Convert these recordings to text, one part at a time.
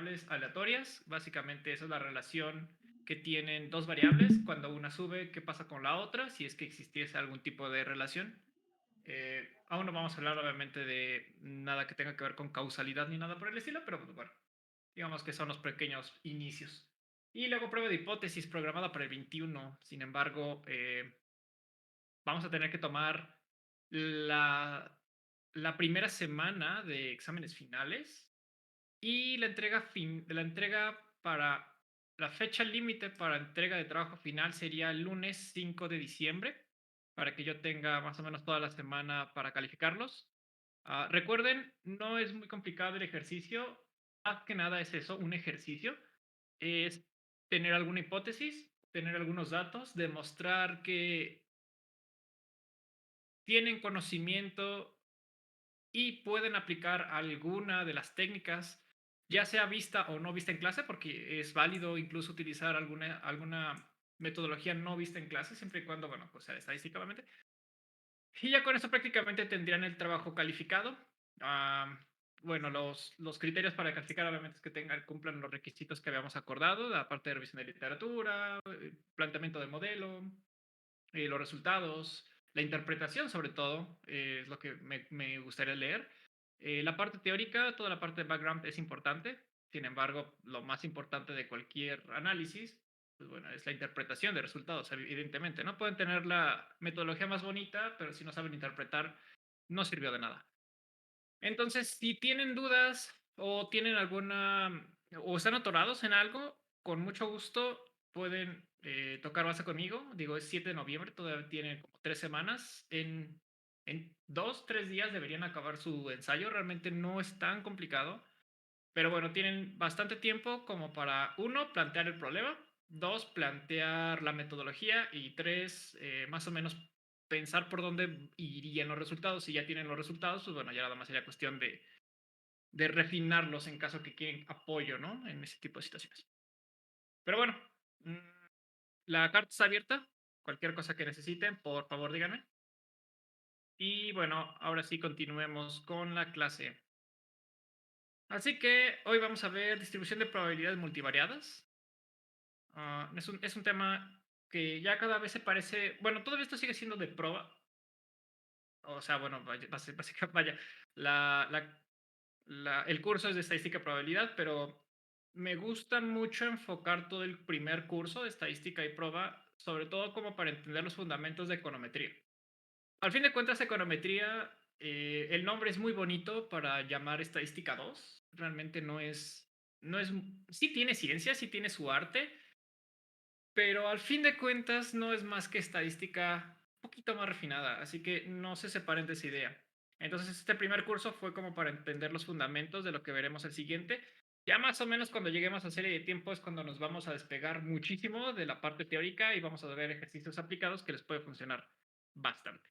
variables aleatorias. Básicamente esa es la relación que tienen dos variables. Cuando una sube, ¿qué pasa con la otra? Si es que existiese algún tipo de relación. Aún no vamos a hablar obviamente de nada que tenga que ver con causalidad ni nada por el estilo, pero pues, bueno, digamos que son los pequeños inicios. Y luego prueba de hipótesis programada para el 21. Sin embargo, vamos a tener que tomar la, la primera semana de exámenes finales y la entrega para la fecha límite para entrega de trabajo final sería el lunes 5 de diciembre, para que yo tenga más o menos toda la semana para calificarlos. Recuerden, no es muy complicado el ejercicio, más que nada es eso, un ejercicio. Es tener alguna hipótesis, tener algunos datos, demostrar que tienen conocimiento y pueden aplicar alguna de las técnicas, ya sea vista o no vista en clase, porque es válido incluso utilizar alguna metodología no vista en clase, siempre y cuando, bueno, pues sea estadísticamente. Y ya con eso prácticamente tendrían el trabajo calificado. Ah, bueno, los criterios para calificar obviamente es que cumplan los requisitos que habíamos acordado, la parte de revisión de literatura, planteamiento del modelo, los resultados, la interpretación sobre todo, es lo que me gustaría leer. La parte teórica, toda la parte de background es importante, sin embargo, lo más importante de cualquier análisis, pues bueno, es la interpretación de resultados, evidentemente. No pueden tener la metodología más bonita, pero si no saben interpretar, no sirvió de nada. Entonces, si tienen dudas o tienen alguna, o están atorados en algo, con mucho gusto pueden tocar base conmigo. Digo, es 7 de noviembre, todavía tienen como 3 semanas. En 2, 3 días deberían acabar su ensayo. Realmente no es tan complicado. Pero bueno, tienen bastante tiempo como para, uno, plantear el problema, dos, plantear la metodología y tres, más o menos pensar por dónde irían los resultados. Si ya tienen los resultados, pues bueno, ya nada más sería cuestión de refinarlos en caso que quieren apoyo, ¿no? En ese tipo de situaciones. Pero bueno, mm, la carta está abierta. Cualquier cosa que necesiten, por favor, díganme. Y bueno, ahora sí continuemos con la clase. Así que hoy vamos a ver distribución de probabilidades multivariadas. Es un tema que ya cada vez se parece, bueno, todavía esto sigue siendo de prueba. O sea, bueno, vaya, básicamente, vaya, el curso es de estadística y probabilidad, pero me gusta mucho enfocar todo el primer curso de estadística y prueba, sobre todo como para entender los fundamentos de econometría. Al fin de cuentas, econometría, el nombre es muy bonito para llamar estadística 2. Realmente no es, sí tiene ciencia, sí tiene su arte, pero al fin de cuentas no es más que estadística un poquito más refinada, así que no se separen de esa idea. Entonces, este primer curso fue como para entender los fundamentos de lo que veremos el siguiente. Ya más o menos cuando lleguemos a serie de tiempo es cuando nos vamos a despegar muchísimo de la parte teórica y vamos a ver ejercicios aplicados que les puede funcionar bastante.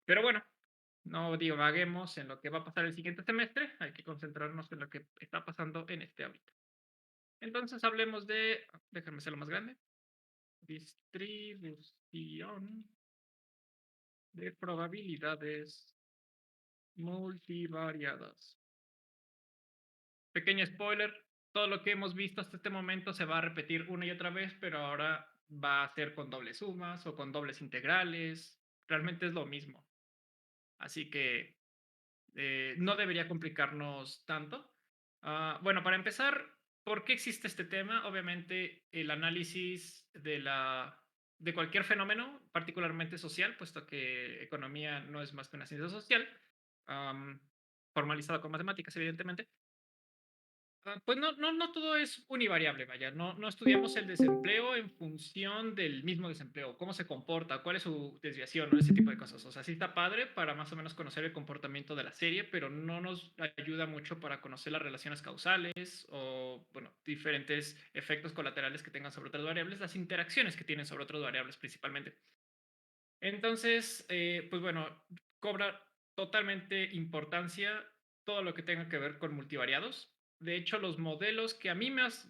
Pero bueno, no divaguemos en lo que va a pasar el siguiente semestre, hay que concentrarnos en lo que está pasando en este ámbito. Entonces hablemos de, déjame hacerlo más grande. Distribución de probabilidades multivariadas. Pequeño spoiler, todo lo que hemos visto hasta este momento se va a repetir una y otra vez, pero ahora va a ser con dobles sumas o con dobles integrales. Realmente es lo mismo. Así que no debería complicarnos tanto. Bueno, para empezar, ¿por qué existe este tema? Obviamente, el análisis de cualquier fenómeno, particularmente social, puesto que economía no es más que una ciencia social, formalizada con matemáticas, evidentemente. Pues no todo es univariable, vaya. No estudiamos el desempleo en función del mismo desempleo, cómo se comporta, cuál es su desviación, ¿no? Ese tipo de cosas. O sea, sí está padre para más o menos conocer el comportamiento de la serie, pero no nos ayuda mucho para conocer las relaciones causales o, bueno, diferentes efectos colaterales que tengan sobre otras variables, las interacciones que tienen sobre otras variables principalmente. Entonces, pues bueno, cobra totalmente importancia todo lo que tenga que ver con multivariados. De hecho, los modelos que a mí más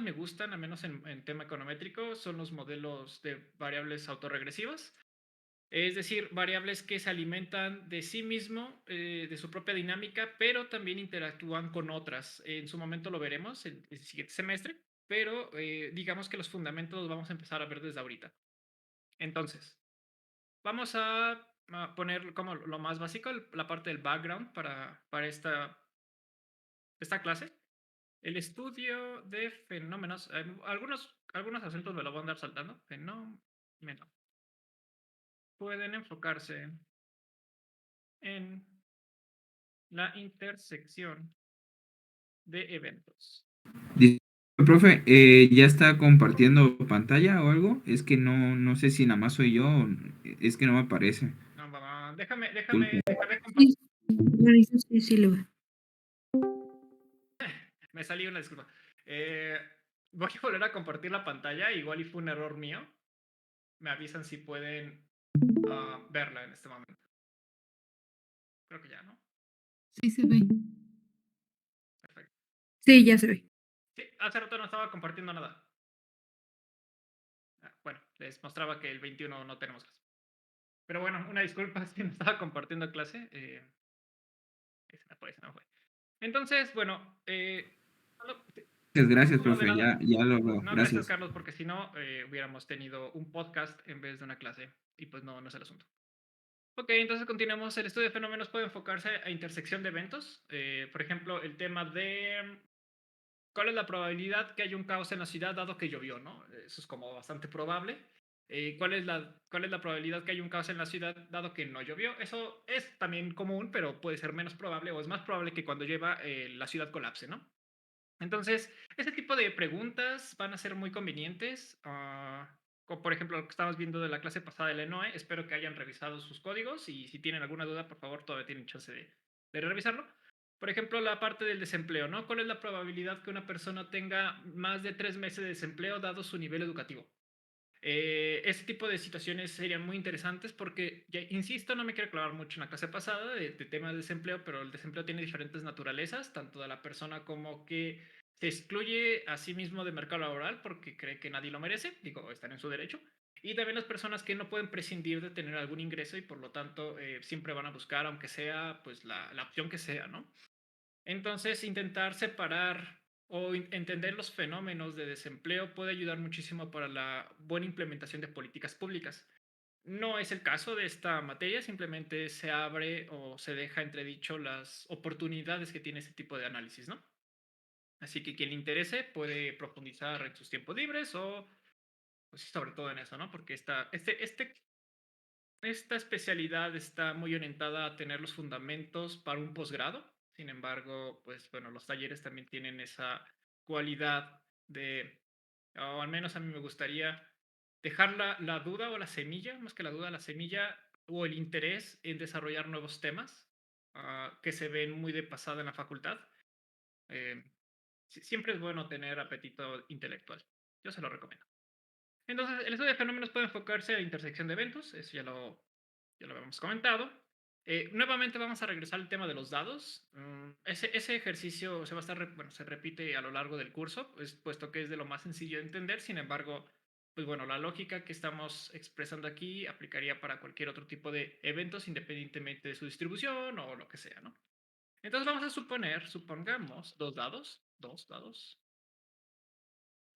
me gustan, al menos en tema econométrico, son los modelos de variables autorregresivas. Es decir, variables que se alimentan de sí mismo, de su propia dinámica, pero también interactúan con otras. En su momento lo veremos en el siguiente semestre, pero digamos que los fundamentos los vamos a empezar a ver desde ahorita. Entonces, vamos a poner como lo más básico, la parte del background para esta clase. El estudio de fenómenos, algunos acentos me lo van a andar saltando. Fenómeno. Pueden enfocarse en la intersección de eventos. Disculpe, profe, ¿ya está compartiendo pantalla o algo? Es que no sé si nada más soy yo, es que no me aparece. No, déjame Disculpe. compartir. Sí, Marisa, sí, sí lo veo. Me salió una disculpa. Eh, Voy a volver a compartir la pantalla, igual y fue un error mío. Me avisan si pueden verla en este momento. Creo que ya, ¿no? Sí se ve. Perfecto. Sí, ya se ve. Sí, hace rato no estaba compartiendo nada. Bueno, les mostraba que el 21 no tenemos clase. Pero bueno, una disculpa si no estaba compartiendo clase. Se me fue. Entonces, bueno, Muchas gracias, no, de profe, nada. ya lo veo. No, gracias, Gracias. Carlos, porque si no, hubiéramos tenido un podcast en vez de una clase. Y pues no es el asunto. Ok, entonces continuamos. El estudio de fenómenos puede enfocarse a intersección de eventos. Por ejemplo, el tema de cuál es la probabilidad que haya un caos en la ciudad dado que llovió, ¿no? Eso es como bastante probable. ¿Cuál es la probabilidad que haya un caos en la ciudad dado que no llovió? Eso es también común, pero puede ser menos probable o es más probable que cuando llueva la ciudad colapse, ¿no? Entonces, este tipo de preguntas van a ser muy convenientes. Como por ejemplo lo que estábamos viendo de la clase pasada de Lenoe. Espero que hayan revisado sus códigos y si tienen alguna duda, por favor, todavía tienen chance de revisarlo. Por ejemplo, la parte del desempleo, ¿no? ¿Cuál es la probabilidad que una persona tenga más de 3 meses de desempleo dado su nivel educativo? Este tipo de situaciones serían muy interesantes porque, ya, insisto, no me quiero clavar mucho en la clase pasada de temas de desempleo, pero el desempleo tiene diferentes naturalezas, tanto de la persona como que se excluye a sí mismo del mercado laboral porque cree que nadie lo merece, digo, están en su derecho, y también las personas que no pueden prescindir de tener algún ingreso y por lo tanto siempre van a buscar, aunque sea pues la opción que sea, ¿no? Entonces, intentar separar o entender los fenómenos de desempleo puede ayudar muchísimo para la buena implementación de políticas públicas. No es el caso de esta materia, simplemente se abre o se deja entredicho las oportunidades que tiene este tipo de análisis, ¿no? Así que quien le interese puede profundizar en sus tiempos libres o, pues, sobre todo en eso, ¿no? Porque esta especialidad está muy orientada a tener los fundamentos para un posgrado. Sin embargo, pues bueno, los talleres también tienen esa cualidad de, o al menos a mí me gustaría dejar la duda o la semilla, más que la duda, la semilla o el interés en desarrollar nuevos temas que se ven muy de pasada en la facultad. Eh, Siempre es bueno tener apetito intelectual. Yo se lo recomiendo. Entonces, el estudio de fenómenos puede enfocarse a la intersección de eventos, eso ya lo habíamos comentado. Nuevamente vamos a regresar al tema de los dados. Ese ejercicio se va a estar, bueno, se repite a lo largo del curso, pues, puesto que es de lo más sencillo de entender. Sin embargo, pues bueno, la lógica que estamos expresando aquí aplicaría para cualquier otro tipo de eventos, independientemente de su distribución o lo que sea, ¿no? Entonces vamos a supongamos dos dados,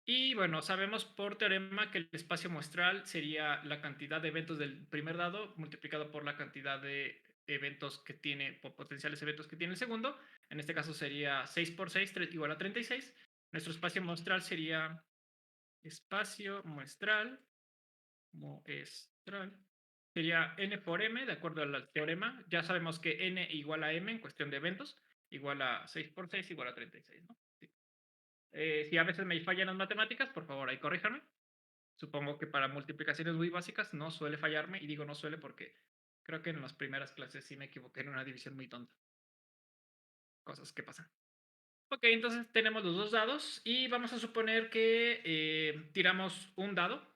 y bueno, sabemos por teorema que el espacio muestral sería la cantidad de eventos del primer dado multiplicado por la cantidad de eventos que tiene, por potenciales eventos que tiene el segundo. En este caso sería 6 por 6 igual a 36. Nuestro espacio muestral sería espacio muestral. Sería n por m, de acuerdo al teorema. Ya sabemos que n igual a m en cuestión de eventos, igual a 6 por 6 igual a 36, ¿no? Si a veces me fallan las matemáticas, por favor, ahí corríjanme. Supongo que para multiplicaciones muy básicas no suele fallarme, y digo no suele porque creo que en las primeras clases sí me equivoqué en una división muy tonta. Cosas que pasan. Ok, entonces tenemos los dos dados y vamos a suponer que tiramos un dado.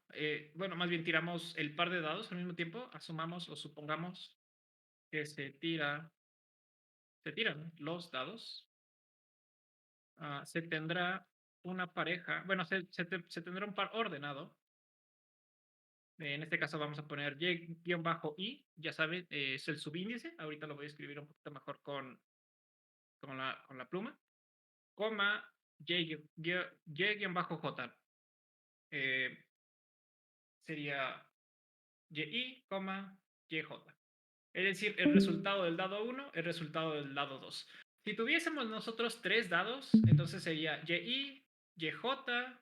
Bueno, más bien tiramos el par de dados al mismo tiempo. Asumamos o supongamos que se tiran los dados. Se tendrá una pareja, bueno, se tendrá un par ordenado En este caso vamos a poner y-i, ya saben, es el subíndice. Ahorita lo voy a escribir un poquito mejor con la pluma. Coma y-j. Sería y, coma, yj. Es decir, el resultado del dado 1, el resultado del dado 2. Si tuviésemos nosotros 3 dados, entonces sería y, yj.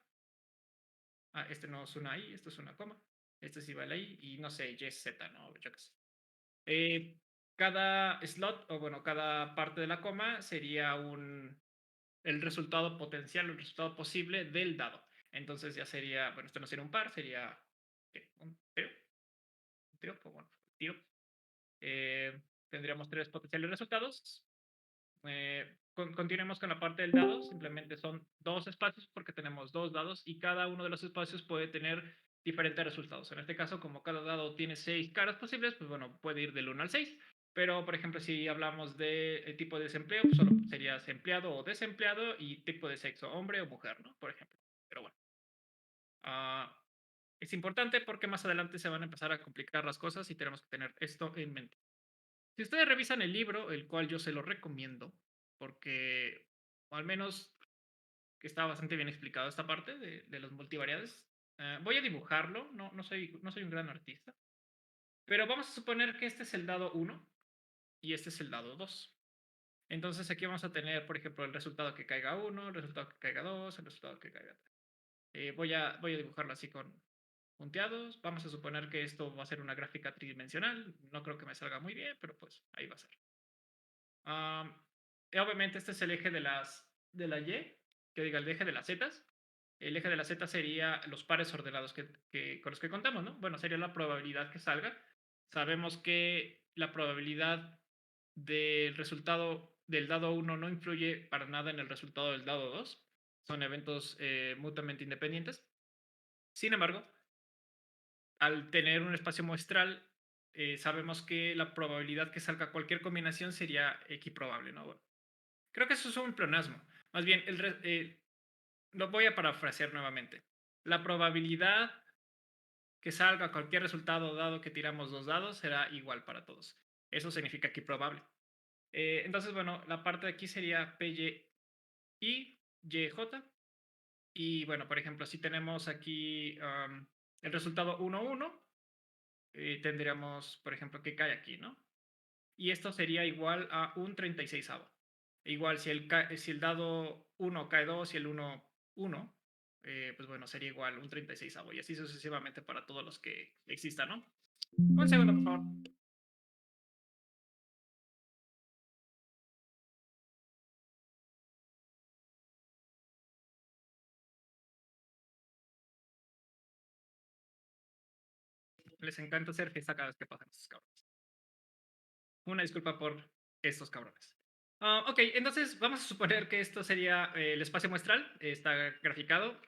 Este no es una i, esto es una coma. Este sí va la i y no sé, yz, ¿no? Yo qué sé. Cada slot, o bueno, cada parte de la coma sería el resultado potencial, el resultado posible del dado. Entonces ya sería, bueno, esto no sería un par, sería ¿qué? Un tiro. Un tiro, pues bueno, tiro. Tendríamos 3 potenciales resultados. Continuemos con la parte del dado. Simplemente son 2 espacios porque tenemos 2 dados y cada uno de los espacios puede tener diferentes resultados. En este caso, como cada dado tiene 6 caras posibles, pues bueno, puede ir del 1 al 6. Pero, por ejemplo, si hablamos de tipo de desempleo, pues solo sería empleado o desempleado y tipo de sexo, hombre o mujer, ¿no? Por ejemplo. Pero bueno. Es importante porque más adelante se van a empezar a complicar las cosas y tenemos que tener esto en mente. Si ustedes revisan el libro, el cual yo se lo recomiendo, porque o al menos que está bastante bien explicado esta parte de los multivariadas, voy a dibujarlo, no soy un gran artista, pero vamos a suponer que este es el dado 1 y este es el dado 2. Entonces aquí vamos a tener, por ejemplo, el resultado que caiga 1, el resultado que caiga 2, el resultado que caiga 3. Voy a dibujarlo así con punteados. Vamos a suponer que esto va a ser una gráfica tridimensional. No creo que me salga muy bien, pero pues ahí va a ser. Obviamente este es el eje de la Y, que diga el eje de las Z. El eje de las Z sería los pares ordenados con los que contamos, ¿no? Bueno, sería la probabilidad que salga. Sabemos que la probabilidad del resultado del dado 1 no influye para nada en el resultado del dado 2. Son eventos mutuamente independientes. Sin embargo, al tener un espacio muestral, sabemos que la probabilidad que salga cualquier combinación sería equiprobable, ¿no? Bueno, creo que eso es un pleonasmo. Más bien, lo voy a parafrasear nuevamente. La probabilidad que salga cualquier resultado dado que tiramos 2 dados será igual para todos. Eso significa equiprobable. Entonces, bueno, la parte de aquí sería PY y YJ. Y bueno, por ejemplo, si tenemos aquí el resultado 1, 1, tendríamos, por ejemplo, que cae aquí, ¿no? Y esto sería igual a un 36avo. Igual, si el dado 1 cae 2 y el 1, 1, pues bueno, sería igual un 36avo. Y así sucesivamente para todos los que existan, ¿no? Un segundo, por favor. Les encanta hacer fiesta cada vez que pasan estos cabrones. Una disculpa por estos cabrones. Ok, entonces vamos a suponer que esto sería el espacio muestral. Está graficado.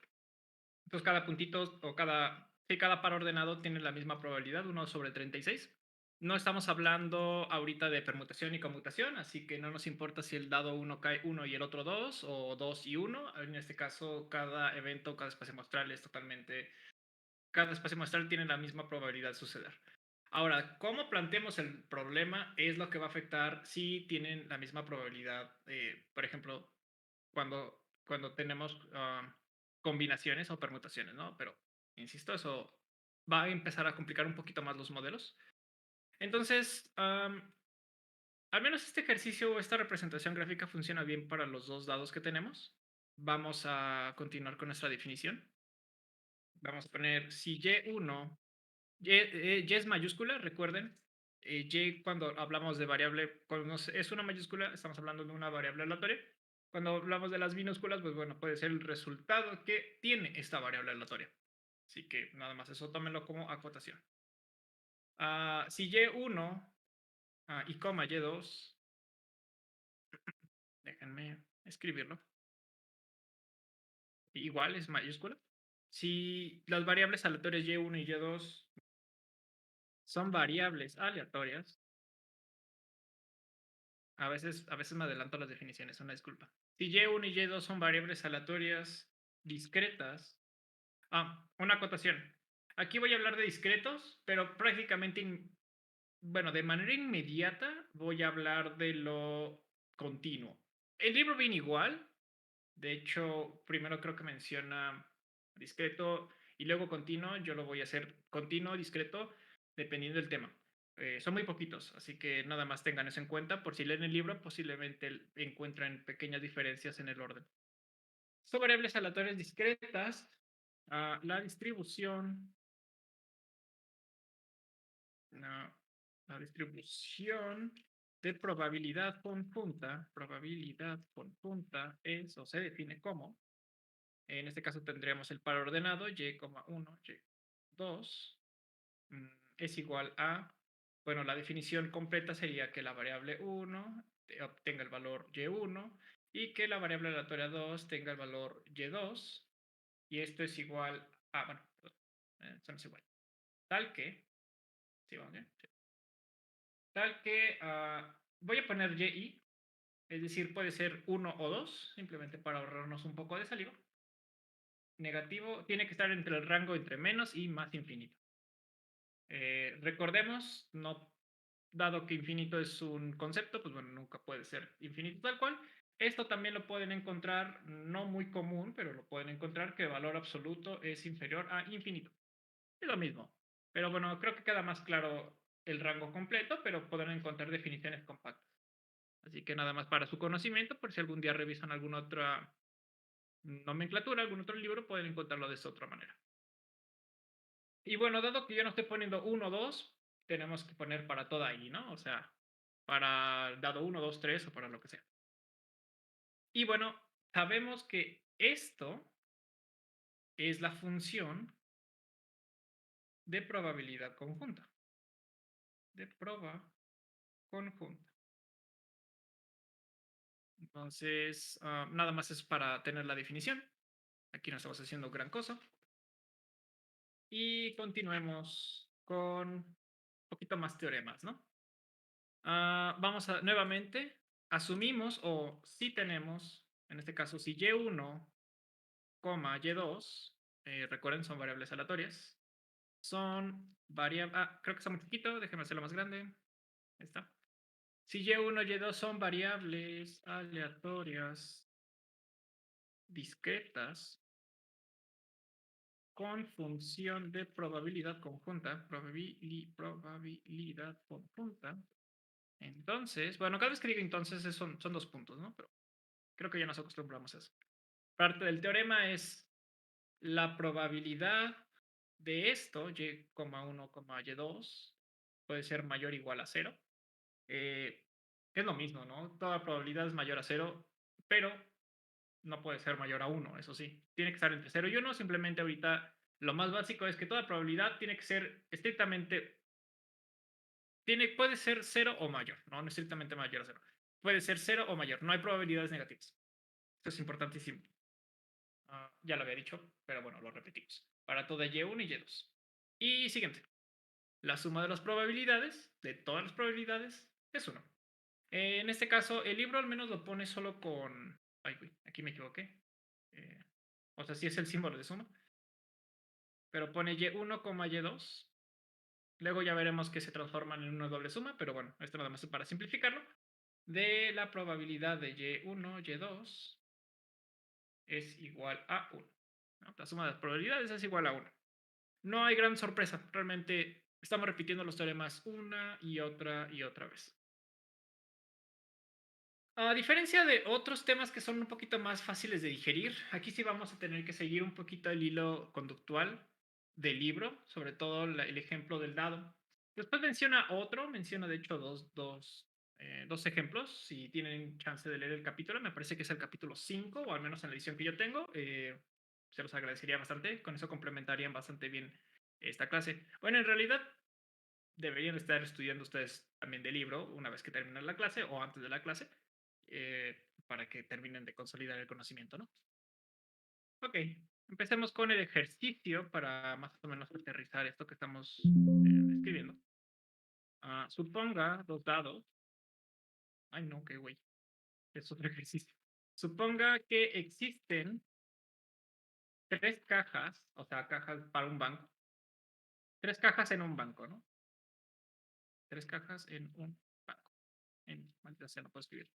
Entonces cada puntito o cada par ordenado tiene la misma probabilidad, 1 sobre 36. No estamos hablando ahorita de permutación y conmutación, así que no nos importa si el dado 1 cae 1 y el otro 2, o 2 y 1. En este caso, cada evento, cada espacio muestral es totalmente... Cada espacio muestral tiene la misma probabilidad de suceder. Ahora, cómo planteemos el problema es lo que va a afectar si tienen la misma probabilidad. Por ejemplo, cuando tenemos combinaciones o permutaciones, ¿no? Pero, insisto, eso va a empezar a complicar un poquito más los modelos. Entonces, al menos este ejercicio o esta representación gráfica funciona bien para los 2 dados que tenemos. Vamos a continuar con nuestra definición. Vamos a poner si Y1, Y es mayúscula, recuerden. Y cuando hablamos de variable, cuando es una mayúscula, estamos hablando de una variable aleatoria. Cuando hablamos de las minúsculas, pues bueno, puede ser el resultado que tiene esta variable aleatoria. Así que nada más eso tómenlo como acotación. Si Y1 y coma Y2, déjenme escribirlo. Igual es mayúscula. Si las variables aleatorias Y1 y Y2 son variables aleatorias, a veces me adelanto las definiciones, una disculpa. Si Y1 y Y2 son variables aleatorias discretas. Una acotación. Aquí voy a hablar de discretos, pero prácticamente, bueno, de manera inmediata voy a hablar de lo continuo. El libro viene igual. De hecho, primero creo que menciona discreto y luego continuo. Yo lo voy a hacer continuo, discreto, dependiendo del tema. Son muy poquitos, así que nada más tengan eso en cuenta. Por si leen el libro, posiblemente encuentren pequeñas diferencias en el orden. Son variables aleatorias discretas. La distribución. No, la distribución de probabilidad conjunta es o se define como. En este caso tendríamos el par ordenado y,1, y2 es igual a, bueno, la definición completa sería que la variable 1 obtenga el valor y1 y que la variable aleatoria 2 tenga el valor y2 y esto es igual a, bueno, perdón, esto no es igual, tal que, ¿sí vamos bien? Sí. Tal que voy a poner y, es decir, puede ser 1 o 2, simplemente para ahorrarnos un poco de saliva. Negativo tiene que estar entre el rango entre menos y más infinito. Recordemos, no, dado que infinito es un concepto, pues bueno, nunca puede ser infinito tal cual. Esto también lo pueden encontrar, no muy común, pero lo pueden encontrar que el valor absoluto es inferior a infinito. Es lo mismo. Pero bueno, creo que queda más claro el rango completo, pero podrán encontrar definiciones compactas. Así que nada más para su conocimiento, por si algún día revisan alguna otra nomenclatura, algún otro libro, pueden encontrarlo de esa otra manera. Y bueno, dado que yo no estoy poniendo 1, 2, tenemos que poner para toda i, ¿no? O sea, para dado 1, 2, 3 o para lo que sea. Y bueno, sabemos que esto es la función de probabilidad conjunta. De proba conjunta. Entonces, nada más es para tener la definición. Aquí no estamos haciendo gran cosa. Y continuemos con un poquito más teoremas, ¿no? Vamos a, nuevamente, asumimos o si tenemos, en este caso, si y1, y2, recuerden, son variables aleatorias, son variables, creo que está muy chiquito, déjenme hacerlo más grande, ahí está. Si y1, y2 son variables aleatorias discretas con función de probabilidad conjunta, probabilidad conjunta, entonces, bueno, cada vez que digo entonces son 2 puntos, ¿no? Pero creo que ya nos acostumbramos a eso. Parte del teorema es la probabilidad de esto, y,1, y2, puede ser mayor o igual a 0. Es lo mismo, ¿no? Toda probabilidad es mayor a 0, pero no puede ser mayor a 1, eso sí. Tiene que estar entre 0 y 1. Simplemente ahorita lo más básico es que toda probabilidad tiene que ser estrictamente... puede ser 0 o mayor, no estrictamente mayor a 0. Puede ser 0 o mayor, no hay probabilidades negativas. Esto es importantísimo. Ya lo había dicho, pero bueno, lo repetimos. Para toda y1 y y2. Y siguiente. La suma de las probabilidades, de todas las probabilidades, es 1. En este caso, el libro al menos lo pone solo con... Ay, uy, aquí me equivoqué. O sea, sí es el símbolo de suma. Pero pone y1, y2. Luego ya veremos que se transforman en una doble suma, pero bueno, esto nada más es para simplificarlo. De la probabilidad de y1, y2 es igual a 1. ¿No? La suma de las probabilidades es igual a 1. No hay gran sorpresa, realmente estamos repitiendo los teoremas una y otra vez. A diferencia de otros temas que son un poquito más fáciles de digerir, aquí sí vamos a tener que seguir un poquito el hilo conductual del libro, sobre todo el ejemplo del dado. Después menciona de hecho dos ejemplos, si tienen chance de leer el capítulo, me parece que es el capítulo 5, o al menos en la edición que yo tengo, se los agradecería bastante, con eso complementarían bastante bien esta clase. Bueno, en realidad deberían estar estudiando ustedes también del libro una vez que terminen la clase o antes de la clase, para que terminen de consolidar el conocimiento, ¿no? Ok, empecemos con el ejercicio para más o menos aterrizar esto que estamos escribiendo. Suponga dos dados. Ay, no, qué güey. Es otro ejercicio. Suponga que existen 3 cajas, o sea, cajas para un banco, 3 cajas en un banco, ¿no? 3 cajas en un banco. Maldita sea, no puedo escribir.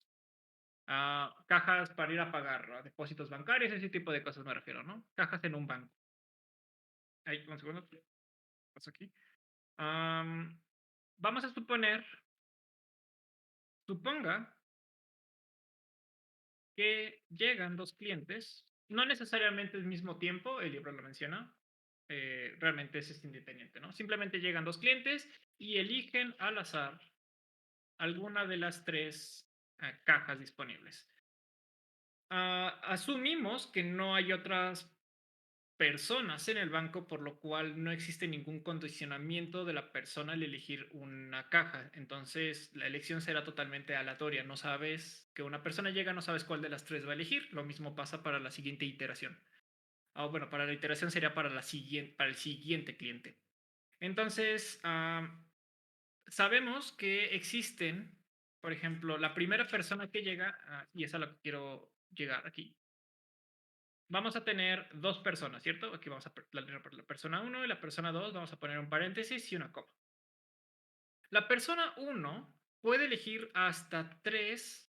Cajas para ir a pagar depósitos bancarios, ese tipo de cosas me refiero, ¿no? Cajas en un banco. Ahí, un segundo. Paso aquí. Vamos a suponga que llegan 2 clientes, no necesariamente al mismo tiempo, el libro lo menciona, realmente es independiente, ¿no? Simplemente llegan 2 clientes y eligen al azar alguna de las 3 cajas disponibles. Asumimos que no hay otras personas en el banco, por lo cual no existe ningún condicionamiento de la persona al elegir una caja. Entonces, la elección será totalmente aleatoria. No sabes que una persona llega, no sabes cuál de las 3 va a elegir. Lo mismo pasa para la siguiente iteración. Bueno, para la iteración sería para el siguiente cliente. Entonces, sabemos que existen, por ejemplo, la primera persona que llega, y es a la que quiero llegar aquí. Vamos a tener 2 personas, ¿cierto? Aquí vamos a tener la persona 1 y la persona 2, vamos a poner un paréntesis y una coma. La persona 1 puede elegir hasta 3,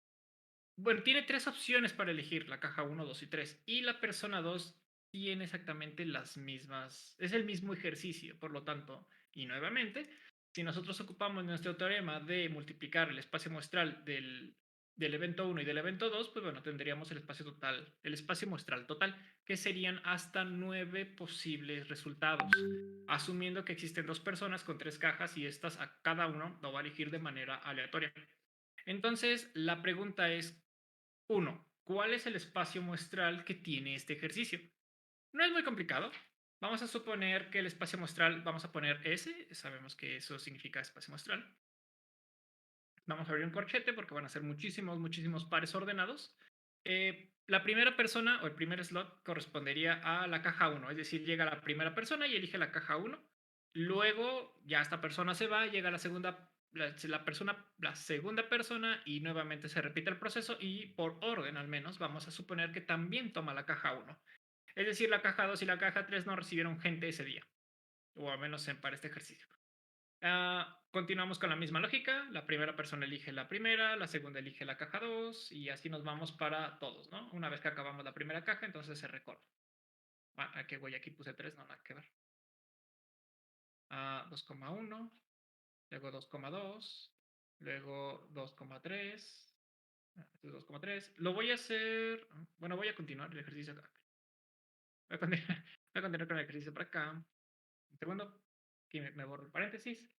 bueno, tiene 3 opciones para elegir, la caja 1, 2 y 3, y la persona 2 tiene exactamente las mismas, es el mismo ejercicio, por lo tanto, y nuevamente, si nosotros ocupamos nuestro teorema de multiplicar el espacio muestral del evento 1 y del evento 2, pues bueno, tendríamos el espacio muestral total, que serían hasta 9 posibles resultados, asumiendo que existen 2 personas con 3 cajas y estas a cada uno lo va a elegir de manera aleatoria. Entonces, la pregunta es, 1. ¿Cuál es el espacio muestral que tiene este ejercicio? No es muy complicado. Vamos a suponer que el espacio muestral, vamos a poner S, sabemos que eso significa espacio muestral. Vamos a abrir un corchete porque van a ser muchísimos pares ordenados. La primera persona o el primer slot correspondería a la caja 1, es decir, llega la primera persona y elige la caja 1. Luego ya esta persona se va, llega la segunda persona y nuevamente se repite el proceso y por orden al menos vamos a suponer que también toma la caja 1. Es decir, la caja 2 y la caja 3 no recibieron gente ese día, o al menos para este ejercicio. Continuamos con la misma lógica. La primera persona elige la primera, la segunda elige la caja 2 y así nos vamos para todos, ¿no? Una vez que acabamos la primera caja, entonces se recorre. ¿Qué voy? Aquí puse 3, no, nada que ver. 2,1, luego 2,2, luego 2,3, 2,3. Lo voy a hacer, bueno, voy a continuar el ejercicio acá. Voy a continuar con el ejercicio por acá. Un segundo, aquí me borro el paréntesis.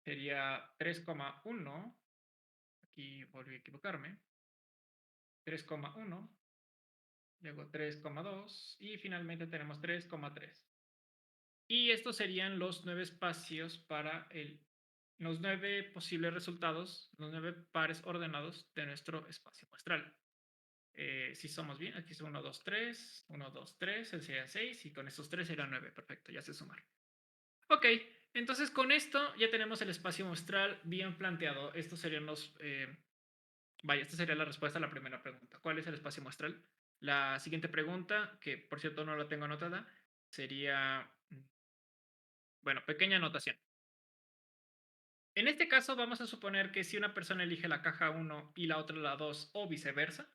Sería 3,1. Aquí volví a equivocarme. 3,1. Luego 3,2. Y finalmente tenemos 3,3. Y estos serían los 9 espacios para los 9 posibles resultados, los 9 pares ordenados de nuestro espacio muestral. Si somos bien, aquí es 1, 2, 3, 1, 2, 3, serían 6 y con estos 3 serían 9. Perfecto, ya sé sumar. Ok, entonces con esto ya tenemos el espacio muestral bien planteado. Estos serían esta sería la respuesta a la primera pregunta. ¿Cuál es el espacio muestral? La siguiente pregunta, que por cierto no la tengo anotada, sería, bueno, pequeña anotación. En este caso vamos a suponer que si una persona elige la caja 1 y la otra la 2 o viceversa,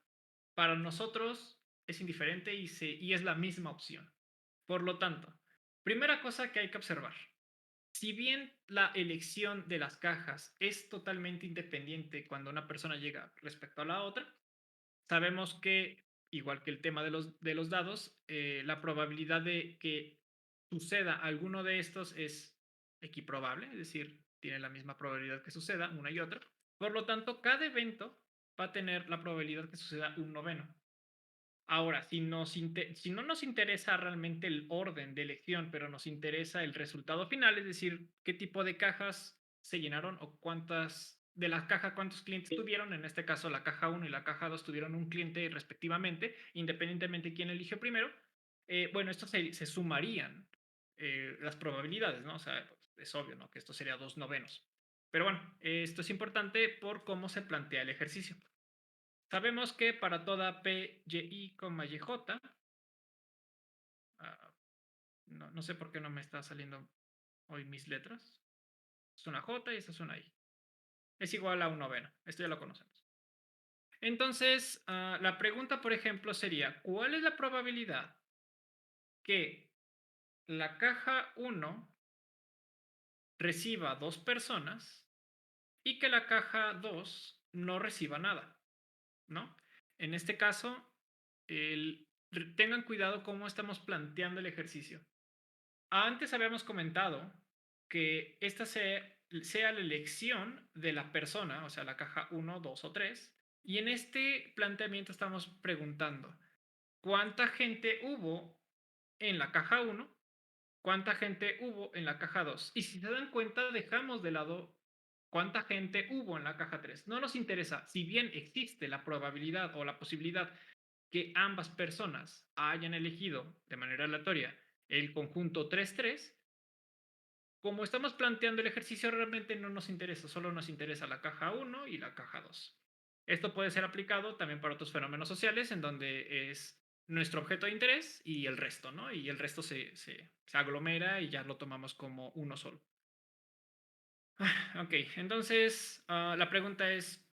para nosotros es indiferente y es la misma opción. Por lo tanto, primera cosa que hay que observar. Si bien la elección de las cajas es totalmente independiente cuando una persona llega respecto a la otra, sabemos que, igual que el tema de los dados, la probabilidad de que suceda alguno de estos es equiprobable, es decir, tiene la misma probabilidad que suceda una y otra. Por lo tanto, cada evento va a tener la probabilidad que suceda un noveno. Ahora, si no nos interesa realmente el orden de elección, pero nos interesa el resultado final, es decir, qué tipo de cajas se llenaron o cuántas de las cajas, cuántos clientes tuvieron, en este caso la caja 1 y la caja 2 tuvieron un cliente respectivamente, independientemente de quién eligió primero, bueno, esto se sumarían las probabilidades, ¿no? O sea, pues, es obvio, ¿no? Que esto sería 2 novenos. Pero bueno, esto es importante por cómo se plantea el ejercicio. Sabemos que para toda P, Y, Y, no sé por qué no me está saliendo Hoy mis letras. Es una J y esta es una I. Es igual a un noveno. Esto ya lo conocemos. Entonces, la pregunta, por ejemplo, sería, ¿cuál es la probabilidad que la caja 1 reciba 2 personas y que la caja 2 no reciba nada? ¿No? En este caso, tengan cuidado cómo estamos planteando el ejercicio. Antes habíamos comentado que esta sea la elección de la persona, o sea, la caja 1, 2 o 3. Y en este planteamiento estamos preguntando, ¿cuánta gente hubo en la caja 1? ¿Cuánta gente hubo en la caja 2? Y si se dan cuenta, dejamos de lado cuánta gente hubo en la caja 3. No nos interesa, si bien existe la probabilidad o la posibilidad que ambas personas hayan elegido de manera aleatoria el conjunto 3-3, como estamos planteando el ejercicio, realmente no nos interesa, solo nos interesa la caja 1 y la caja 2. Esto puede ser aplicado también para otros fenómenos sociales en donde es nuestro objeto de interés y el resto, ¿no? Y el resto se aglomera y ya lo tomamos como uno solo. Ok, entonces la pregunta es,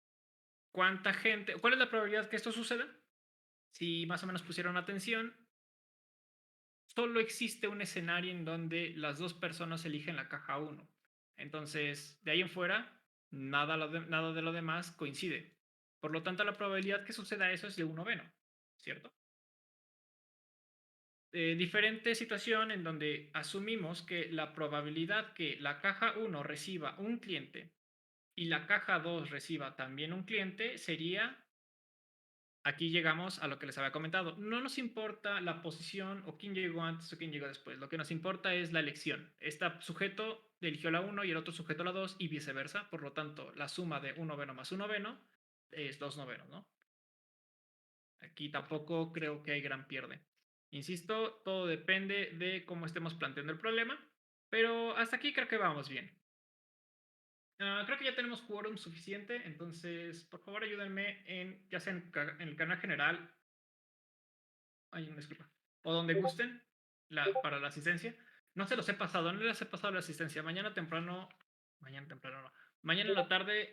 ¿cuánta gente, cuál es la probabilidad que esto suceda? Si más o menos pusieron atención, solo existe un escenario en donde las dos personas eligen la caja 1. Entonces, de ahí en fuera, nada de lo demás coincide. Por lo tanto, la probabilidad que suceda eso es de 1 noveno, ¿cierto? Diferente situación en donde asumimos que la probabilidad que la caja 1 reciba un cliente y la caja 2 reciba también un cliente sería. Aquí llegamos a lo que les había comentado. No nos importa la posición o quién llegó antes o quién llegó después. Lo que nos importa es la elección. Este sujeto eligió la 1 y el otro sujeto la 2 y viceversa. Por lo tanto, la suma de un noveno más un noveno es 2 novenos, ¿no? Aquí tampoco creo que hay gran pierde. Insisto, todo depende de cómo estemos planteando el problema, pero hasta aquí creo que vamos bien. Creo que ya tenemos quórum suficiente, entonces por favor ayúdenme ya sea en el canal general. Ay, una disculpa. O donde gusten para la asistencia. No se los he pasado, no les he pasado la asistencia. Mañana temprano no. Mañana en la tarde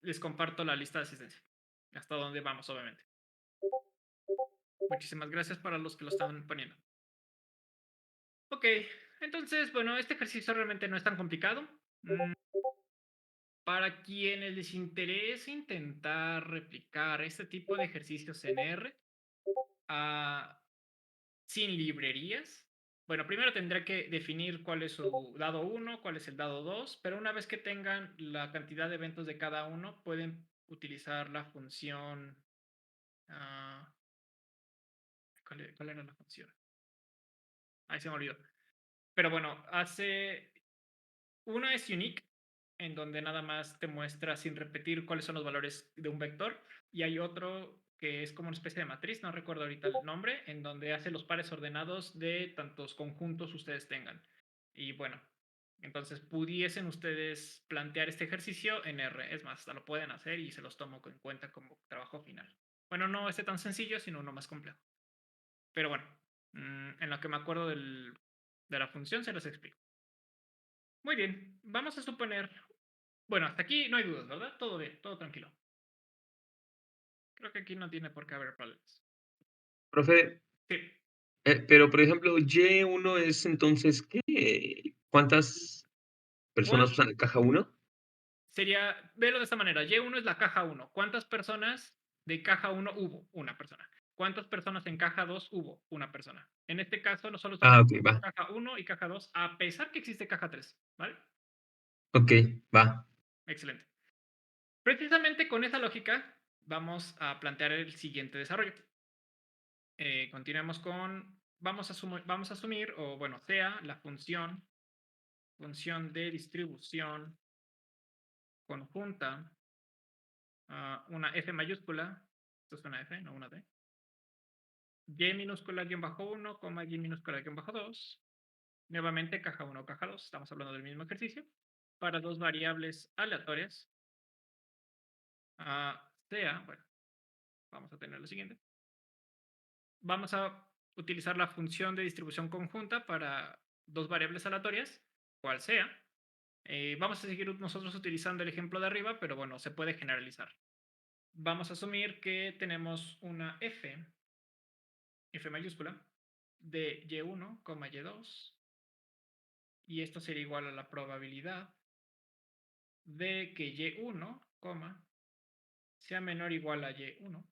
les comparto la lista de asistencia. Hasta donde vamos, obviamente. Muchísimas gracias para los que lo están poniendo. Ok, entonces, bueno, este ejercicio realmente no es tan complicado. Para quienes les interese intentar replicar este tipo de ejercicios en R, sin librerías. Bueno, primero tendré que definir cuál es su dado 1, cuál es el dado 2, pero una vez que tengan la cantidad de eventos de cada uno, pueden utilizar la función. ¿Cuál era la función? Ahí se me olvidó. Pero bueno, una es unique, en donde nada más te muestra sin repetir cuáles son los valores de un vector, y hay otro que es como una especie de matriz, no recuerdo ahorita el nombre, en donde hace los pares ordenados de tantos conjuntos ustedes tengan. Y bueno, entonces pudiesen ustedes plantear este ejercicio en R. Es más, hasta lo pueden hacer y se los tomo en cuenta como trabajo final. Bueno, no este tan sencillo, sino uno más complejo. Pero bueno, en lo que me acuerdo de la función se los explico. Muy bien, vamos a suponer. Bueno, hasta aquí no hay dudas, ¿verdad? Todo bien, todo tranquilo. Creo que aquí no tiene por qué haber problemas. Profe, Sí. pero por ejemplo, Y1 es entonces, ¿qué? ¿Cuántas personas usan la caja 1? Velo de esta manera. Y1 es la caja 1. ¿Cuántas personas de caja 1 hubo? Una persona. ¿Cuántas personas en caja 2 hubo? Una persona. En este caso, nosotros Ah, estamos ok, va. caja 1 y caja 2, a pesar que existe caja 3, ¿vale? Ok, va. Excelente. Precisamente con esa lógica, vamos a plantear el siguiente desarrollo. Continuemos con, vamos a asumir, o bueno, sea la función de distribución conjunta, una F mayúscula, esto es una F, no una D, Y minúscula guión bajo 1, Y minúscula guión bajo 2, nuevamente caja 1, caja 2, estamos hablando del mismo ejercicio, para dos variables aleatorias, sea, bueno, vamos a tener lo siguiente. Vamos a utilizar la función de distribución conjunta para dos variables aleatorias cual sea. Vamos a seguir nosotros utilizando el ejemplo de arriba, pero bueno, se puede generalizar. Vamos a asumir que tenemos una F mayúscula, de Y1, Y2, y esto sería igual a la probabilidad de que Y1, sea menor o igual a Y1,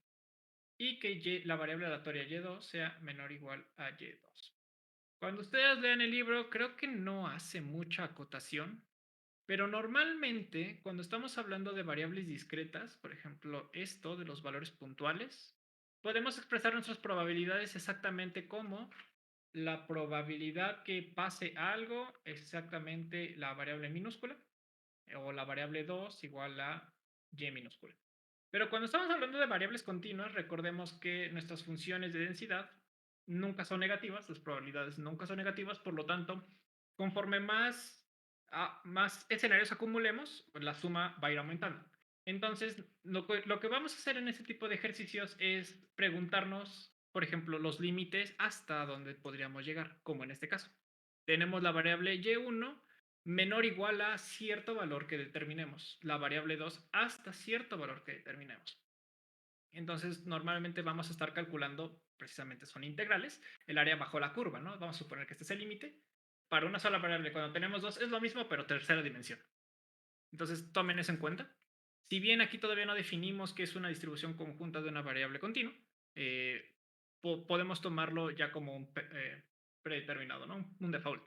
y que la variable aleatoria Y2 sea menor o igual a Y2. Cuando ustedes lean el libro, creo que no hace mucha acotación, pero normalmente cuando estamos hablando de variables discretas, por ejemplo, esto de los valores puntuales, podemos expresar nuestras probabilidades exactamente como la probabilidad que pase algo es exactamente la variable minúscula, o la variable 2 igual a y minúscula. Pero cuando estamos hablando de variables continuas, recordemos que nuestras funciones de densidad nunca son negativas, las probabilidades nunca son negativas, por lo tanto, conforme más escenarios acumulemos, pues la suma va a ir aumentando. Entonces, lo que vamos a hacer en este tipo de ejercicios es preguntarnos, por ejemplo, los límites hasta donde podríamos llegar, como en este caso. Tenemos la variable y1 menor o igual a cierto valor que determinemos, la variable 2 hasta cierto valor que determinemos. Entonces, normalmente vamos a estar calculando, precisamente son integrales, el área bajo la curva, ¿no? Vamos a suponer que este es el límite. Para una sola variable, cuando tenemos dos, es lo mismo, pero tercera dimensión. Entonces, tomen eso en cuenta. Si bien aquí todavía no definimos qué es una distribución conjunta de una variable continua, podemos tomarlo ya como un predeterminado, ¿no? Un default.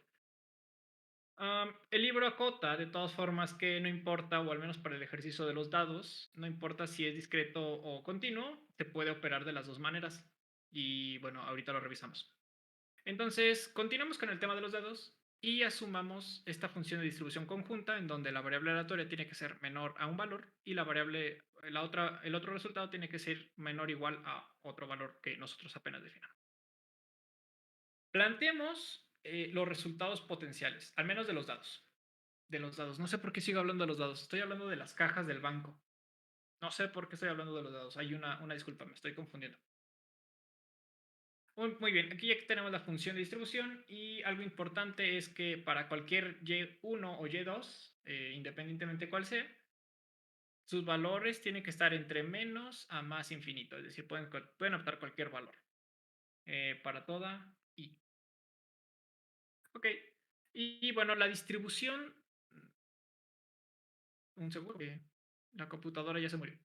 El libro acota, de todas formas, que no importa, o al menos para el ejercicio de los dados, no importa si es discreto o continuo, se puede operar de las dos maneras. Y bueno, ahorita lo revisamos. Entonces, continuamos con el tema de los dados y asumamos esta función de distribución conjunta en donde la variable aleatoria tiene que ser menor a un valor y el otro resultado tiene que ser menor o igual a otro valor que nosotros apenas definamos. Planteemos los resultados potenciales, al menos de los dados. No sé por qué sigo hablando de los dados. Estoy hablando de las cajas del banco. No sé por qué estoy hablando de los dados. Hay una disculpa, me estoy confundiendo. Muy bien, aquí ya tenemos la función de distribución y algo importante es que para cualquier Y1 o Y2, independientemente cuál sea, sus valores tienen que estar entre menos a más infinito. Es decir, pueden optar cualquier valor para toda y. Ok. Y bueno, la distribución. Un segundo. La computadora ya se murió.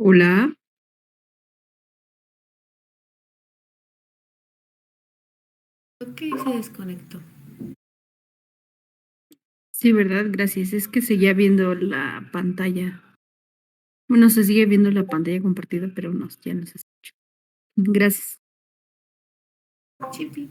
Hola. Ok, se desconectó. Sí, ¿verdad? Gracias. Es que seguía viendo la pantalla. Bueno, se sigue viendo la pantalla compartida, pero no, ya no se escucha. Gracias. Chipi.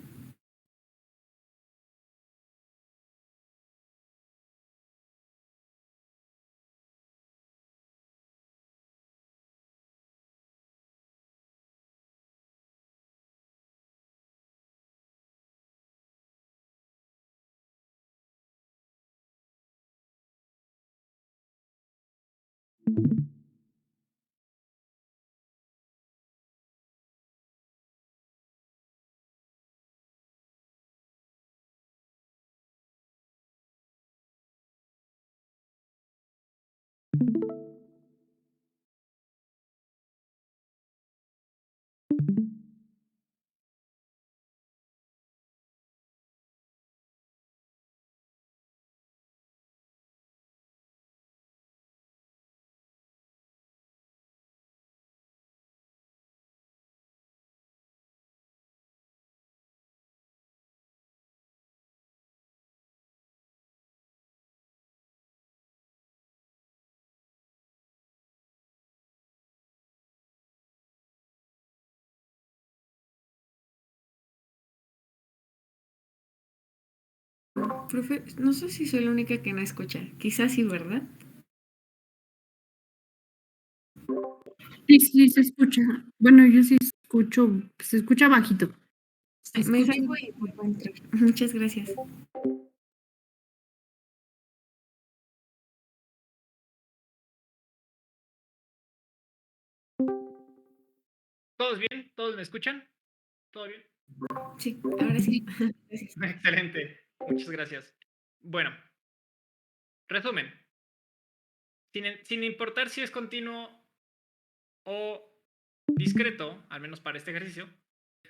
Profe, no sé si soy la única que no escucha. Quizás sí, ¿verdad? Sí, se escucha. Bueno, yo sí escucho, se escucha bajito. Se Me escucha- salgo y vuelvo a entrar. Muchas gracias. ¿Todos bien? ¿Todos me escuchan? ¿Todo bien? Sí, ahora sí. Gracias. Excelente. Muchas gracias. Bueno, resumen. Sin importar si es continuo o discreto, al menos para este ejercicio,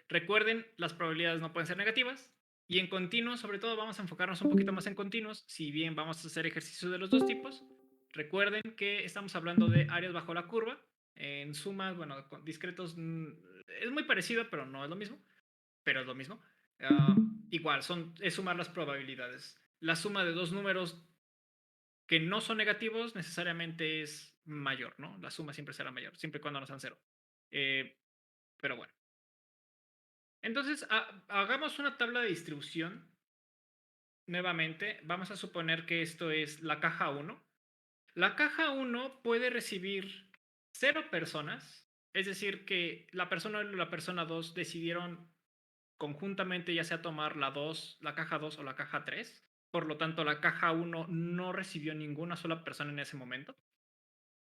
recuerden, las probabilidades no pueden ser negativas. Y en continuos, sobre todo, vamos a enfocarnos un poquito más en continuos. Si bien vamos a hacer ejercicios de los dos tipos, recuerden que estamos hablando de áreas bajo la curva. En sumas, bueno, con discretos es muy parecido, pero no es lo mismo. Pero es lo mismo. Igual, es sumar las probabilidades. La suma de dos números que no son negativos necesariamente es mayor, ¿no? La suma siempre será mayor, siempre y cuando no sean cero. Pero bueno. Entonces, hagamos una tabla de distribución. Nuevamente, vamos a suponer que esto es la caja 1. La caja 1 puede recibir 0 personas, es decir, que la persona 1 y la persona 2 decidieron conjuntamente ya sea tomar la caja 2 o la caja 3. Por lo tanto, la caja 1 no recibió ninguna sola persona en ese momento.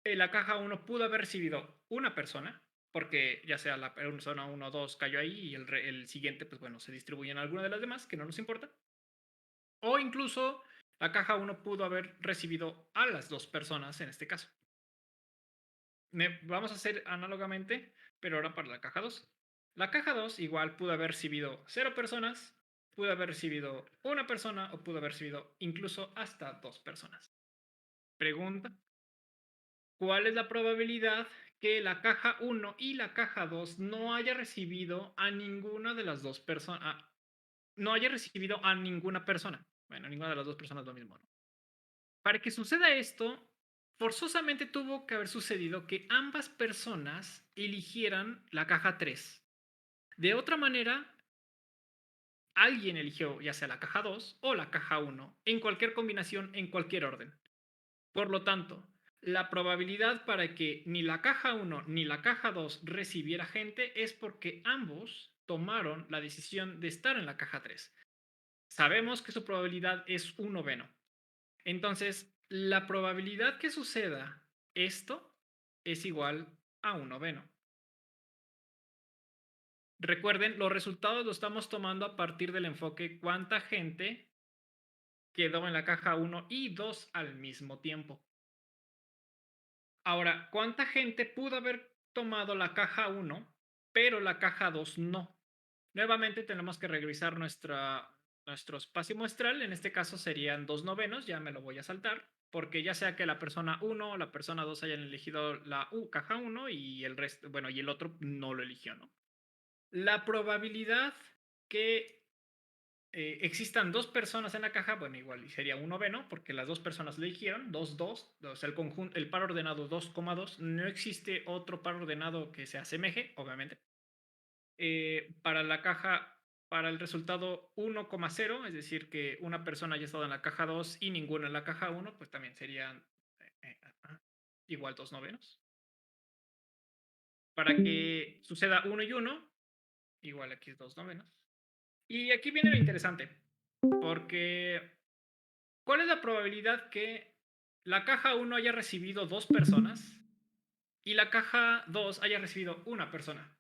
La caja 1 pudo haber recibido una persona, porque ya sea la persona 1 o 2 cayó ahí y el siguiente, pues bueno, se distribuye en alguna de las demás, que no nos importa. O incluso la caja 1 pudo haber recibido a las dos personas en este caso. Vamos a hacer análogamente, pero ahora para la caja 2. La caja 2 igual pudo haber recibido 0 personas, pudo haber recibido una persona o pudo haber recibido incluso hasta 2 personas. Pregunta: ¿cuál es la probabilidad que la caja 1 y la caja 2 no haya recibido a ninguna de las dos personas? No haya recibido a ninguna persona. Bueno, ninguna de las dos personas es lo mismo, ¿no? Para que suceda esto, forzosamente tuvo que haber sucedido que ambas personas eligieran la caja 3. De otra manera, alguien eligió ya sea la caja 2 o la caja 1, en cualquier combinación, en cualquier orden. Por lo tanto, la probabilidad para que ni la caja 1 ni la caja 2 recibiera gente es porque ambos tomaron la decisión de estar en la caja 3. Sabemos que su probabilidad es 1 noveno. Entonces, la probabilidad que suceda esto es igual a 1 noveno. Recuerden, los resultados los estamos tomando a partir del enfoque cuánta gente quedó en la caja 1 y 2 al mismo tiempo. Ahora, ¿cuánta gente pudo haber tomado la caja 1, pero la caja 2 no? Nuevamente tenemos que revisar nuestro espacio muestral. En este caso serían 2 novenos, ya me lo voy a saltar, porque ya sea que la persona 1 o la persona 2 hayan elegido la caja 1 y el resto, bueno, y el otro no lo eligió, ¿no? La probabilidad que existan dos personas en la caja, bueno, igual sería un noveno, porque las dos personas lo eligieron, 2, 2, o sea, el par ordenado 2,2, no existe otro par ordenado que se asemeje, obviamente. Para la caja, para el resultado 1,0, es decir, que una persona haya estado en la caja 2 y ninguna en la caja 1, pues también serían igual 2 novenos. Para que suceda 1 y 1, igual aquí es 2 novenos. Y aquí viene lo interesante, porque ¿cuál es la probabilidad que la caja 1 haya recibido 2 personas y la caja 2 haya recibido una persona?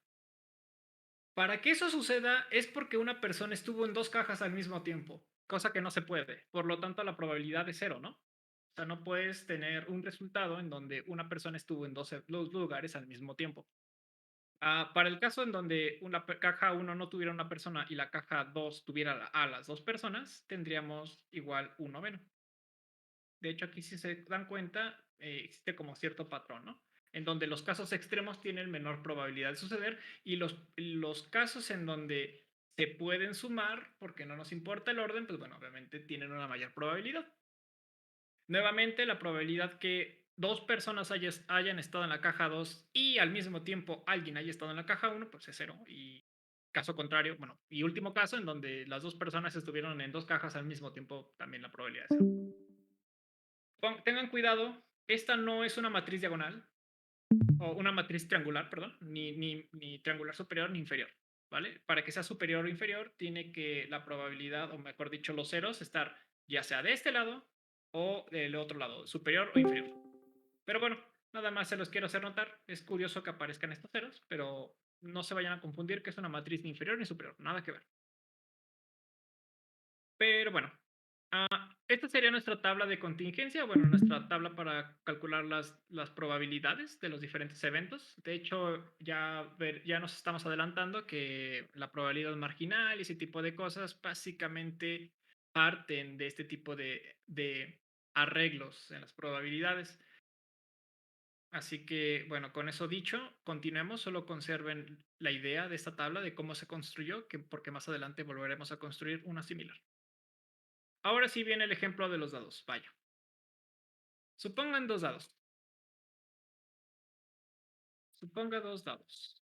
Para que eso suceda es porque una persona estuvo en 2 cajas al mismo tiempo, cosa que no se puede. Por lo tanto, la probabilidad es 0, ¿no? O sea, no puedes tener un resultado en donde una persona estuvo en dos lugares al mismo tiempo. Para el caso en donde una caja 1 no tuviera una persona y la caja 2 tuviera a las 2 personas, tendríamos igual 1 noveno. De hecho, aquí si se dan cuenta, existe como cierto patrón, ¿no? En donde los casos extremos tienen menor probabilidad de suceder y los casos en donde se pueden sumar, porque no nos importa el orden, pues bueno, obviamente tienen una mayor probabilidad. Nuevamente, la probabilidad que dos personas hayan estado en la caja 2 y al mismo tiempo alguien haya estado en la caja 1, pues es 0. Y caso contrario, bueno, y último caso en donde las dos personas estuvieron en dos cajas al mismo tiempo, también la probabilidad es 0. Tengan cuidado, esta no es una matriz diagonal. o una matriz triangular, perdón, ni triangular superior ni inferior, ¿vale? Para que sea superior o inferior, tiene que la probabilidad, o mejor dicho, los ceros, estar ya sea de este lado o del otro lado, superior o inferior. Pero bueno, nada más se los quiero hacer notar. Es curioso que aparezcan estos ceros, pero no se vayan a confundir que es una matriz ni inferior ni superior, nada que ver. Pero bueno, esta sería nuestra tabla de contingencia, bueno, nuestra tabla para calcular las probabilidades de los diferentes eventos. De hecho, ya nos estamos adelantando que la probabilidad marginal y ese tipo de cosas básicamente parten de este tipo de arreglos en las probabilidades. Así que, bueno, con eso dicho, continuemos, solo conserven la idea de esta tabla de cómo se construyó, porque más adelante volveremos a construir una similar. Ahora sí viene el ejemplo de los dados. Vaya. Supongan dos dados. Suponga dos dados.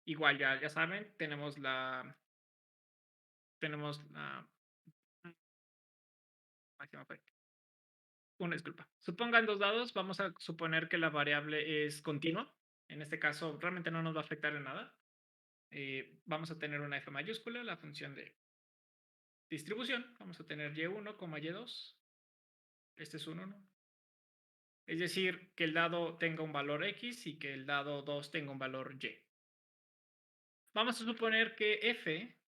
Igual, ya saben, tenemos la... Una disculpa. Supongan dos dados, vamos a suponer que la variable es continua. En este caso, realmente no nos va a afectar en nada. Vamos a tener una f mayúscula, la función de distribución. Vamos a tener y1, y2. Este es un 1. Es decir, que el dado tenga un valor x y que el dado 2 tenga un valor y. Vamos a suponer que f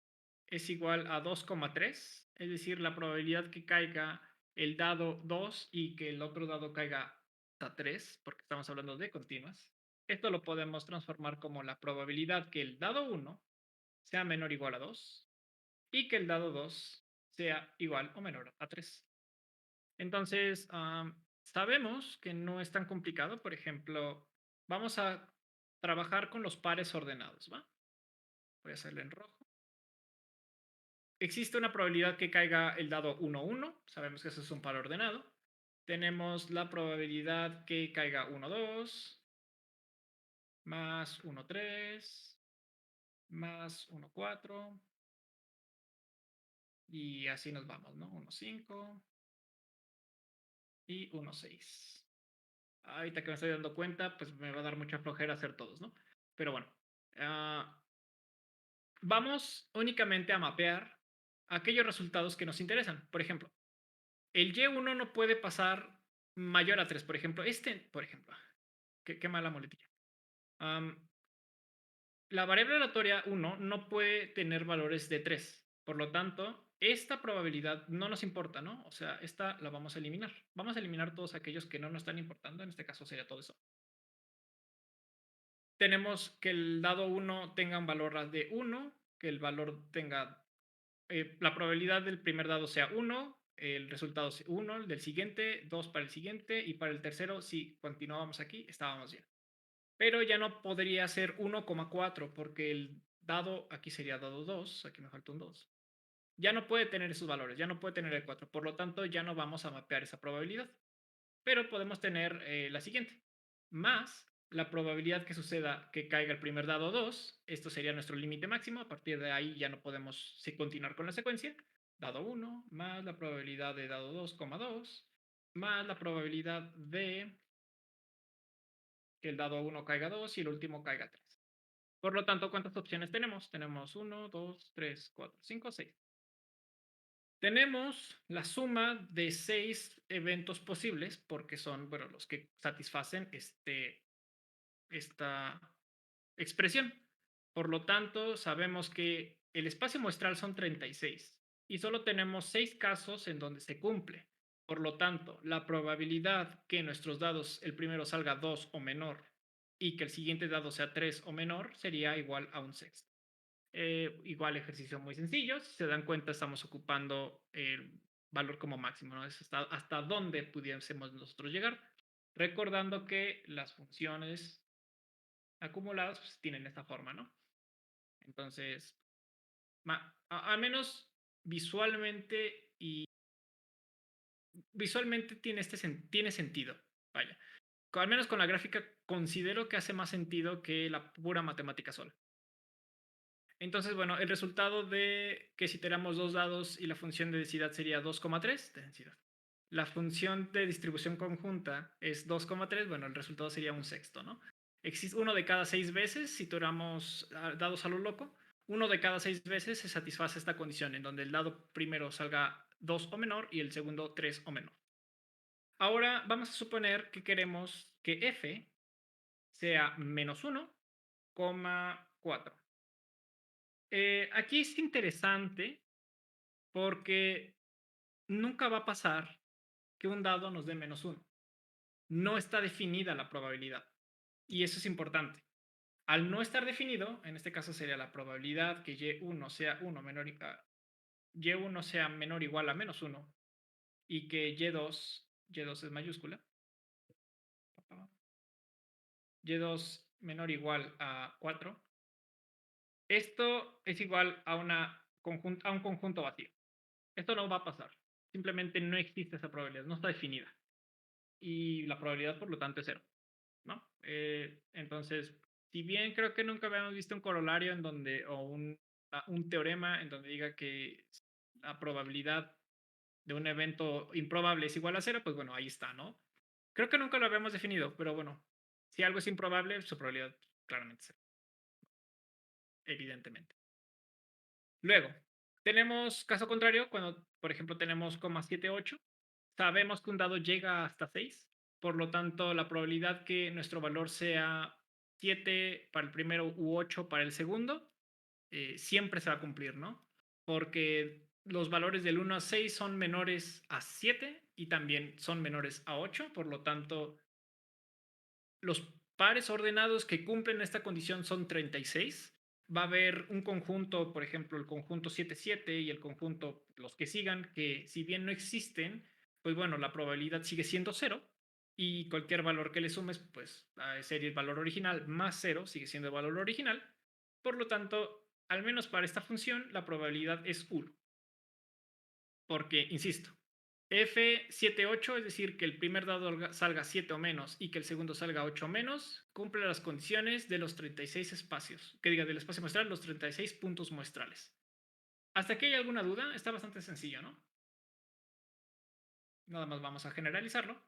es igual a 2,3, es decir, la probabilidad que caiga el dado 2 y que el otro dado caiga a 3, porque estamos hablando de continuas. Esto lo podemos transformar como la probabilidad que el dado 1 sea menor o igual a 2 y que el dado 2 sea igual o menor a 3. Entonces, sabemos que no es tan complicado. Por ejemplo, vamos a trabajar con los pares ordenados, ¿va? Voy a hacerlo en rojo. Existe una probabilidad que caiga el dado 1, 1. Sabemos que eso es un par ordenado. Tenemos la probabilidad que caiga 1, 2, más 1, 3, más 1, 4. Y así nos vamos, ¿no? 1, 5 y 1, 6. Ahorita que me estoy dando cuenta, pues me va a dar mucha flojera hacer todos, ¿no? Pero bueno, vamos únicamente a mapear aquellos resultados que nos interesan. Por ejemplo, el y1 no puede pasar mayor a 3. Por ejemplo, por ejemplo, qué mala muletilla. La variable aleatoria 1 no puede tener valores de 3. Por lo tanto, esta probabilidad no nos importa, ¿no? O sea, esta la vamos a eliminar. Vamos a eliminar todos aquellos que no nos están importando. En este caso sería todo eso. Tenemos que el dado 1 tenga un valor de 1, que el valor tenga... la probabilidad del primer dado sea 1, el resultado es 1, el del siguiente, 2 para el siguiente, y para el tercero, si continuábamos aquí, estábamos bien. Pero ya no podría ser 1,4 porque el dado, aquí sería dado 2, aquí me falta un 2. Ya no puede tener esos valores, ya no puede tener el 4. Por lo tanto, ya no vamos a mapear esa probabilidad. Pero podemos tener la siguiente. Más la probabilidad que suceda que caiga el primer dado 2. Esto sería nuestro límite máximo. A partir de ahí ya no podemos continuar con la secuencia. Dado 1 más la probabilidad de dado 2,2 más la probabilidad de que el dado 1 caiga 2 y el último caiga 3. Por lo tanto, ¿cuántas opciones tenemos? Tenemos 1, 2, 3, 4, 5, 6. Tenemos la suma de 6 eventos posibles porque son, bueno, los que satisfacen esta expresión. Por lo tanto, sabemos que el espacio muestral son 36 y solo tenemos 6 casos en donde se cumple. Por lo tanto, la probabilidad que nuestros dados, el primero salga 2 o menor y que el siguiente dado sea 3 o menor, sería igual a un sexto. Igual ejercicio muy sencillo. Si se dan cuenta, estamos ocupando el valor como máximo, ¿no? Es hasta dónde pudiésemos nosotros llegar. Recordando que las funciones acumuladas pues, tienen esta forma, ¿no? Entonces, al menos visualmente tiene sentido. Vaya. Al menos con la gráfica considero que hace más sentido que la pura matemática sola. Entonces, bueno, el resultado de que si tenemos dos dados y la función de densidad sería 2,3 de densidad. la función de distribución conjunta es 2,3, bueno, el resultado sería un sexto, ¿no? Existe uno de cada 6 veces, si tuviéramos dados a lo loco, uno de cada 6 veces se satisface esta condición, en donde el dado primero salga 2 o menor y el segundo 3 o menor. Ahora vamos a suponer que queremos que f sea menos 1,4. Aquí es interesante porque nunca va a pasar que un dado nos dé menos 1. No está definida la probabilidad. Y eso es importante. Al no estar definido, en este caso sería la probabilidad que y1 sea 1 menor y1 sea menor o igual a menos 1 y que y2 es mayúscula, y2 menor o igual a 4. Esto es igual a un conjunto vacío. Esto no va a pasar. Simplemente no existe esa probabilidad, no está definida. Y la probabilidad, por lo tanto, es 0. ¿No? Entonces, si bien creo que nunca habíamos visto un corolario en donde, o un teorema en donde diga que la probabilidad de un evento improbable es igual a 0, pues bueno, ahí está, ¿no? Creo que nunca lo habíamos definido, pero bueno, si algo es improbable, su probabilidad claramente es 0, evidentemente. Luego, tenemos caso contrario, cuando, por ejemplo, tenemos 0,78. Sabemos que un dado llega hasta 6, por lo tanto, la probabilidad que nuestro valor sea 7 para el primero u 8 para el segundo, siempre se va a cumplir, ¿no? Porque los valores del 1 a 6 son menores a 7 y también son menores a 8, por lo tanto, los pares ordenados que cumplen esta condición son 36. Va a haber un conjunto, por ejemplo, el conjunto 7,7 y el conjunto, los que sigan, que si bien no existen, pues bueno, la probabilidad sigue siendo 0 y cualquier valor que le sumes, pues sería el valor original más 0, sigue siendo el valor original. Por lo tanto, al menos para esta función, la probabilidad es 1. Porque, insisto, F78, es decir, que el primer dado salga 7 o menos y que el segundo salga 8 o menos, cumple las condiciones de los 36 espacios, que diga del espacio muestral, los 36 puntos muestrales. ¿Hasta aquí hay alguna duda? Está bastante sencillo, ¿no? Nada más vamos a generalizarlo.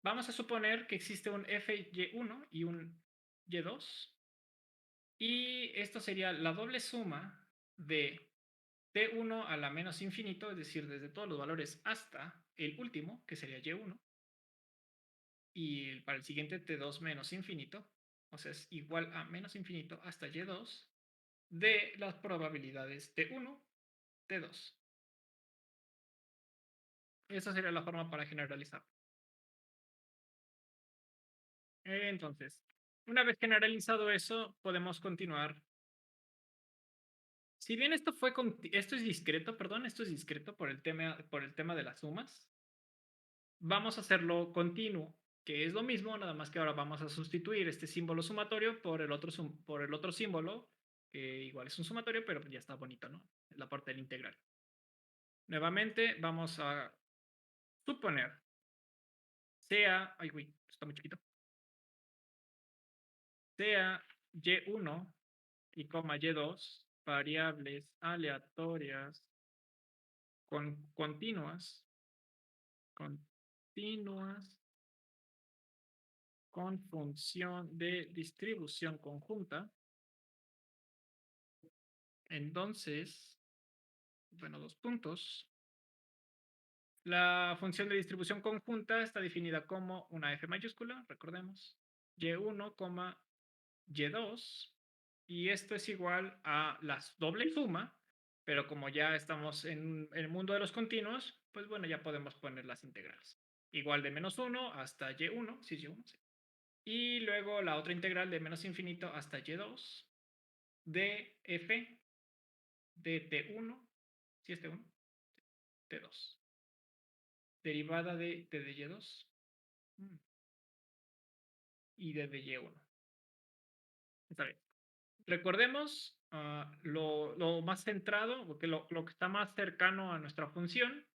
Vamos a suponer que existe un Fy1 y un Y2. Y esto sería la doble suma de T1 a la menos infinito, es decir, desde todos los valores hasta el último, que sería Y1, y para el siguiente T2 menos infinito, o sea, es igual a menos infinito hasta Y2, de las probabilidades T1, T2. Esa sería la forma para generalizar. Entonces, una vez generalizado eso, podemos continuar. Si bien esto es discreto, perdón, esto es discreto por el tema de las sumas, vamos a hacerlo continuo, que es lo mismo, nada más que ahora vamos a sustituir este símbolo sumatorio por el otro símbolo, que igual es un sumatorio, pero ya está bonito, ¿no? Es la parte del integral. Nuevamente vamos a suponer sea, ay, güey, está muy chiquito, sea y1 y y2 variables aleatorias continuas con función de distribución conjunta. Entonces, bueno, 2 puntos. La función de distribución conjunta está definida como una f mayúscula, recordemos, y1, y2, y esto es igual a la doble suma, pero como ya estamos en el mundo de los continuos, pues bueno, ya podemos poner las integrales. Igual de menos 1 hasta y1, sí, y1, sí. Y luego la otra integral de menos infinito hasta y2 de f de t1, si es t1, t2. Derivada de t de y2 y de y1. Está bien. Recordemos lo más centrado, porque lo que está más cercano a nuestra función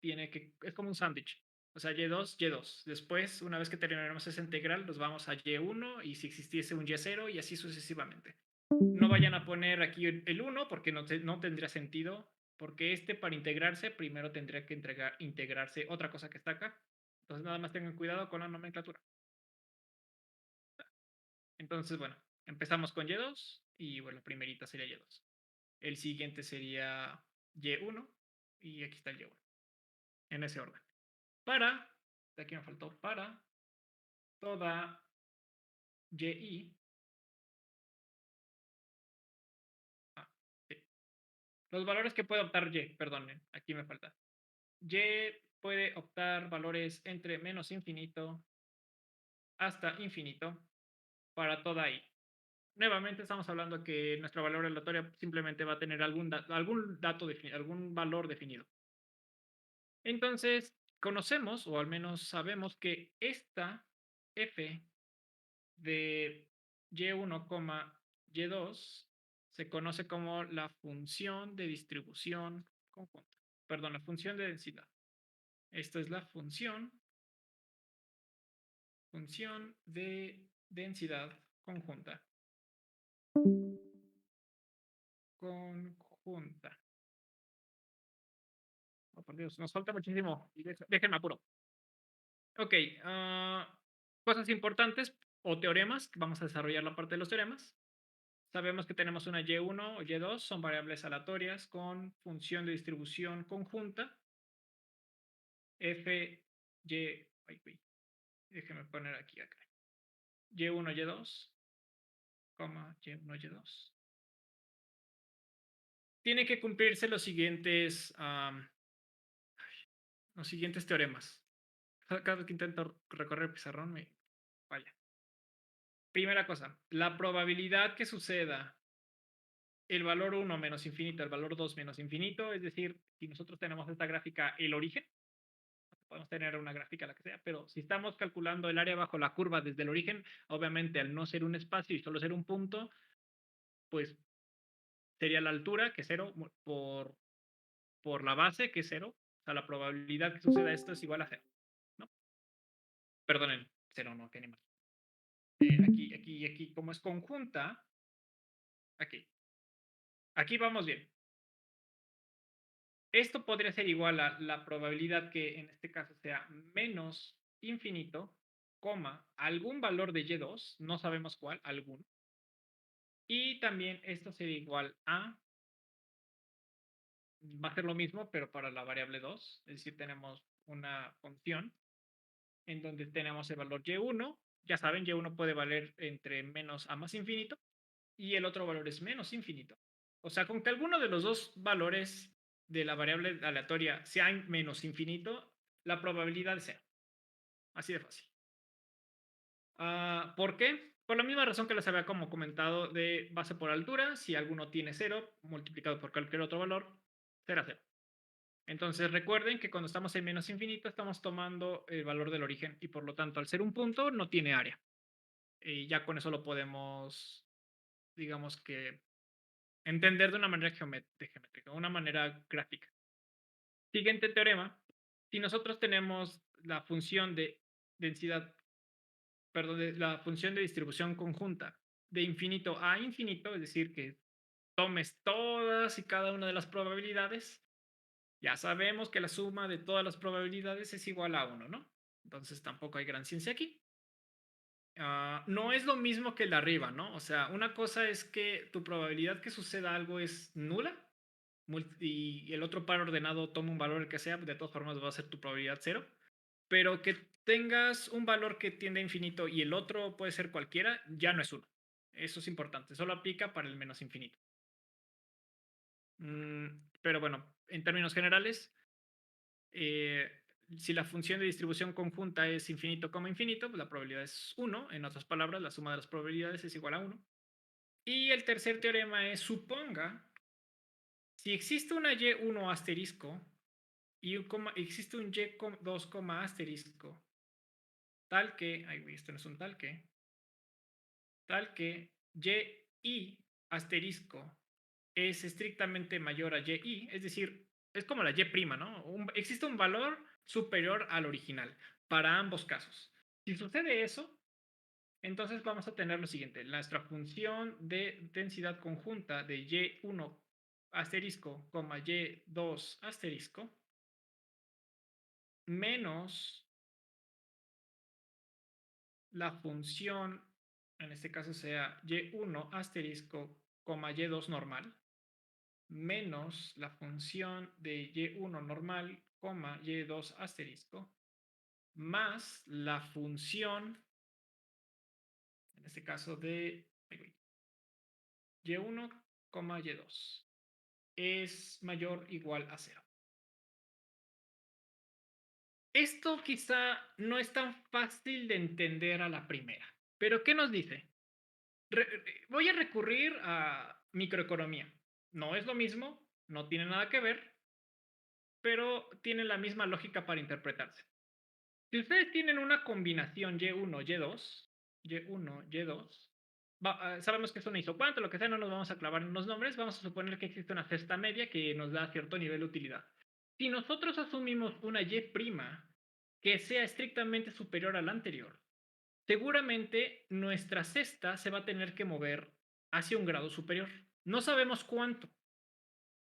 es como un sándwich. O sea, y2, y2. Después, una vez que terminaremos esa integral, nos vamos a y1 y si existiese un y0 y así sucesivamente. No vayan a poner aquí el 1 porque no tendría sentido. porque para integrarse, primero tendría que integrarse otra cosa que está acá. Entonces nada más tengan cuidado con la nomenclatura. Entonces, bueno, empezamos con Y2 y bueno, la primerita sería Y2. El siguiente sería Y1 y aquí está el Y1. En ese orden. De aquí me faltó, para toda Y. Sí. Los valores que puede optar Y, perdonen, aquí me falta. Y puede optar valores entre menos infinito hasta infinito para toda I. Nuevamente estamos hablando que nuestro valor aleatorio simplemente va a tener algún valor definido. Entonces, conocemos, o al menos sabemos que esta f de y1, y2 se conoce como la función de distribución conjunta. Perdón, la función de densidad. Esta es la función de densidad conjunta. Oh, por Dios, nos falta muchísimo. Déjenme apuro. Ok. Cosas importantes o teoremas. Vamos a desarrollar la parte de los teoremas. Sabemos que tenemos una y1 o y2. Son variables aleatorias con función de distribución conjunta. F, y... déjenme poner aquí, acá. Y1, y2, y1, y2. Tiene que cumplirse los siguientes teoremas. Cada vez que intento recorrer el pizarrón me falla. Primera cosa, la probabilidad que suceda el valor 1 menos infinito, el valor 2 menos infinito, es decir, si nosotros tenemos esta gráfica, el origen, podemos tener una gráfica la que sea, pero si estamos calculando el área bajo la curva desde el origen, obviamente al no ser un espacio y solo ser un punto, pues sería la altura, que es 0, por la base, que es 0. O sea, la probabilidad que suceda esto es igual a 0, ¿no? Perdonen, 0 no, qué animal. Aquí, como es conjunta, aquí vamos bien. Esto podría ser igual a la probabilidad que en este caso sea menos infinito, algún valor de y2, no sabemos cuál, algún. Y también esto sería igual a, va a ser lo mismo, pero para la variable 2, es decir, tenemos una función en donde tenemos el valor y1, ya saben, y1 puede valer entre menos a más infinito, y el otro valor es menos infinito. O sea, con que alguno de los dos valores de la variable aleatoria sea menos infinito, la probabilidad es 0. Así de fácil. ¿Por qué? Por la misma razón que les había como comentado de base por altura, si alguno tiene 0 multiplicado por cualquier otro valor, será 0. Entonces recuerden que cuando estamos en menos infinito estamos tomando el valor del origen y por lo tanto al ser un punto no tiene área. Y ya con eso lo podemos, digamos que, entender de una manera geométrica, una manera gráfica. Siguiente teorema. Si nosotros tenemos la función de densidad, perdón, la función de distribución conjunta de infinito a infinito, es decir, que tomes todas y cada una de las probabilidades, ya sabemos que la suma de todas las probabilidades es igual a 1, ¿no? Entonces tampoco hay gran ciencia aquí. No es lo mismo que el de arriba, ¿no? O sea, una cosa es que tu probabilidad que suceda algo es nula y el otro par ordenado toma un valor que sea, de todas formas va a ser tu probabilidad 0. Pero que tengas un valor que tiende a infinito y el otro puede ser cualquiera, ya no es 1. Eso es importante, solo aplica para el menos infinito. Pero bueno, en términos generales, si la función de distribución conjunta es infinito, infinito, pues la probabilidad es 1. En otras palabras, la suma de las probabilidades es igual a 1. Y el tercer teorema es: suponga, si existe una y1 asterisco y existe un y2, asterisco, tal que, esto no es un tal que y asterisco es estrictamente mayor a y, es decir, es como la y', ¿no? Existe un valor superior al original para ambos casos. Si sucede eso, entonces vamos a tener lo siguiente: nuestra función de densidad conjunta de y1, asterisco, coma, y2 asterisco, menos la función, en este caso sea y1 asterisco, coma, y2 normal, menos la función de y1 normal, coma, y2 asterisco, más la función, en este caso de y1, coma, y2, es mayor o igual a 0. Esto quizá no es tan fácil de entender a la primera, pero ¿qué nos dice? Voy a recurrir a microeconomía. No es lo mismo, no tiene nada que ver, pero tiene la misma lógica para interpretarse. Si ustedes tienen una combinación Y1, Y2, Y1, Y2, sabemos que es una isocuánto, lo que sea, no nos vamos a clavar en los nombres, vamos a suponer que existe una cesta media que nos da cierto nivel de utilidad. Si nosotros asumimos una Y' que sea estrictamente superior a la anterior, seguramente nuestra cesta se va a tener que mover hacia un grado superior. No sabemos cuánto,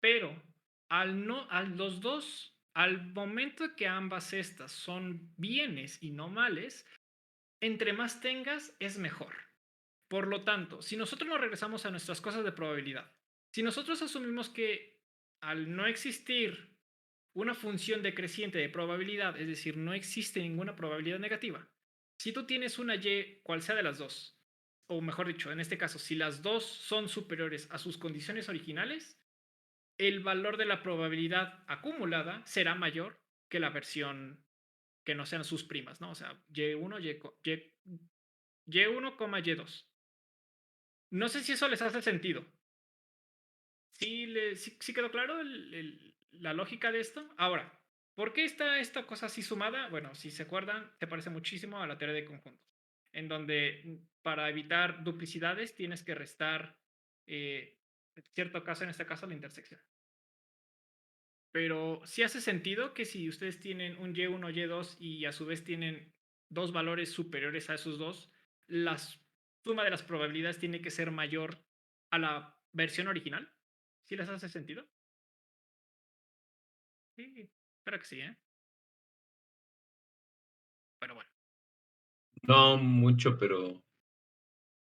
pero los dos, al momento que ambas cestas son bienes y no males, entre más tengas es mejor. Por lo tanto, si nosotros nos regresamos a nuestras cosas de probabilidad, si nosotros asumimos que al no existir una función decreciente de probabilidad, es decir, no existe ninguna probabilidad negativa, si tú tienes una y, cual sea de las dos, o mejor dicho, en este caso, si las dos son superiores a sus condiciones originales, el valor de la probabilidad acumulada será mayor que la versión que no sean sus primas, ¿no? O sea, y1, y1, y2. No sé si eso les hace sentido. ¿Sí quedó claro la lógica de esto? Ahora, ¿por qué está esta cosa así sumada? Bueno, si se acuerdan, se parece muchísimo a la teoría de conjuntos, en donde para evitar duplicidades tienes que restar, en cierto caso, en este caso, la intersección. Pero sí hace sentido que si ustedes tienen un y1, y2 y a su vez tienen dos valores superiores a esos dos, la suma de las probabilidades tiene que ser mayor a la versión original. ¿Sí les hace sentido? Sí, espero que sí, ¿eh? Pero bueno. No mucho, pero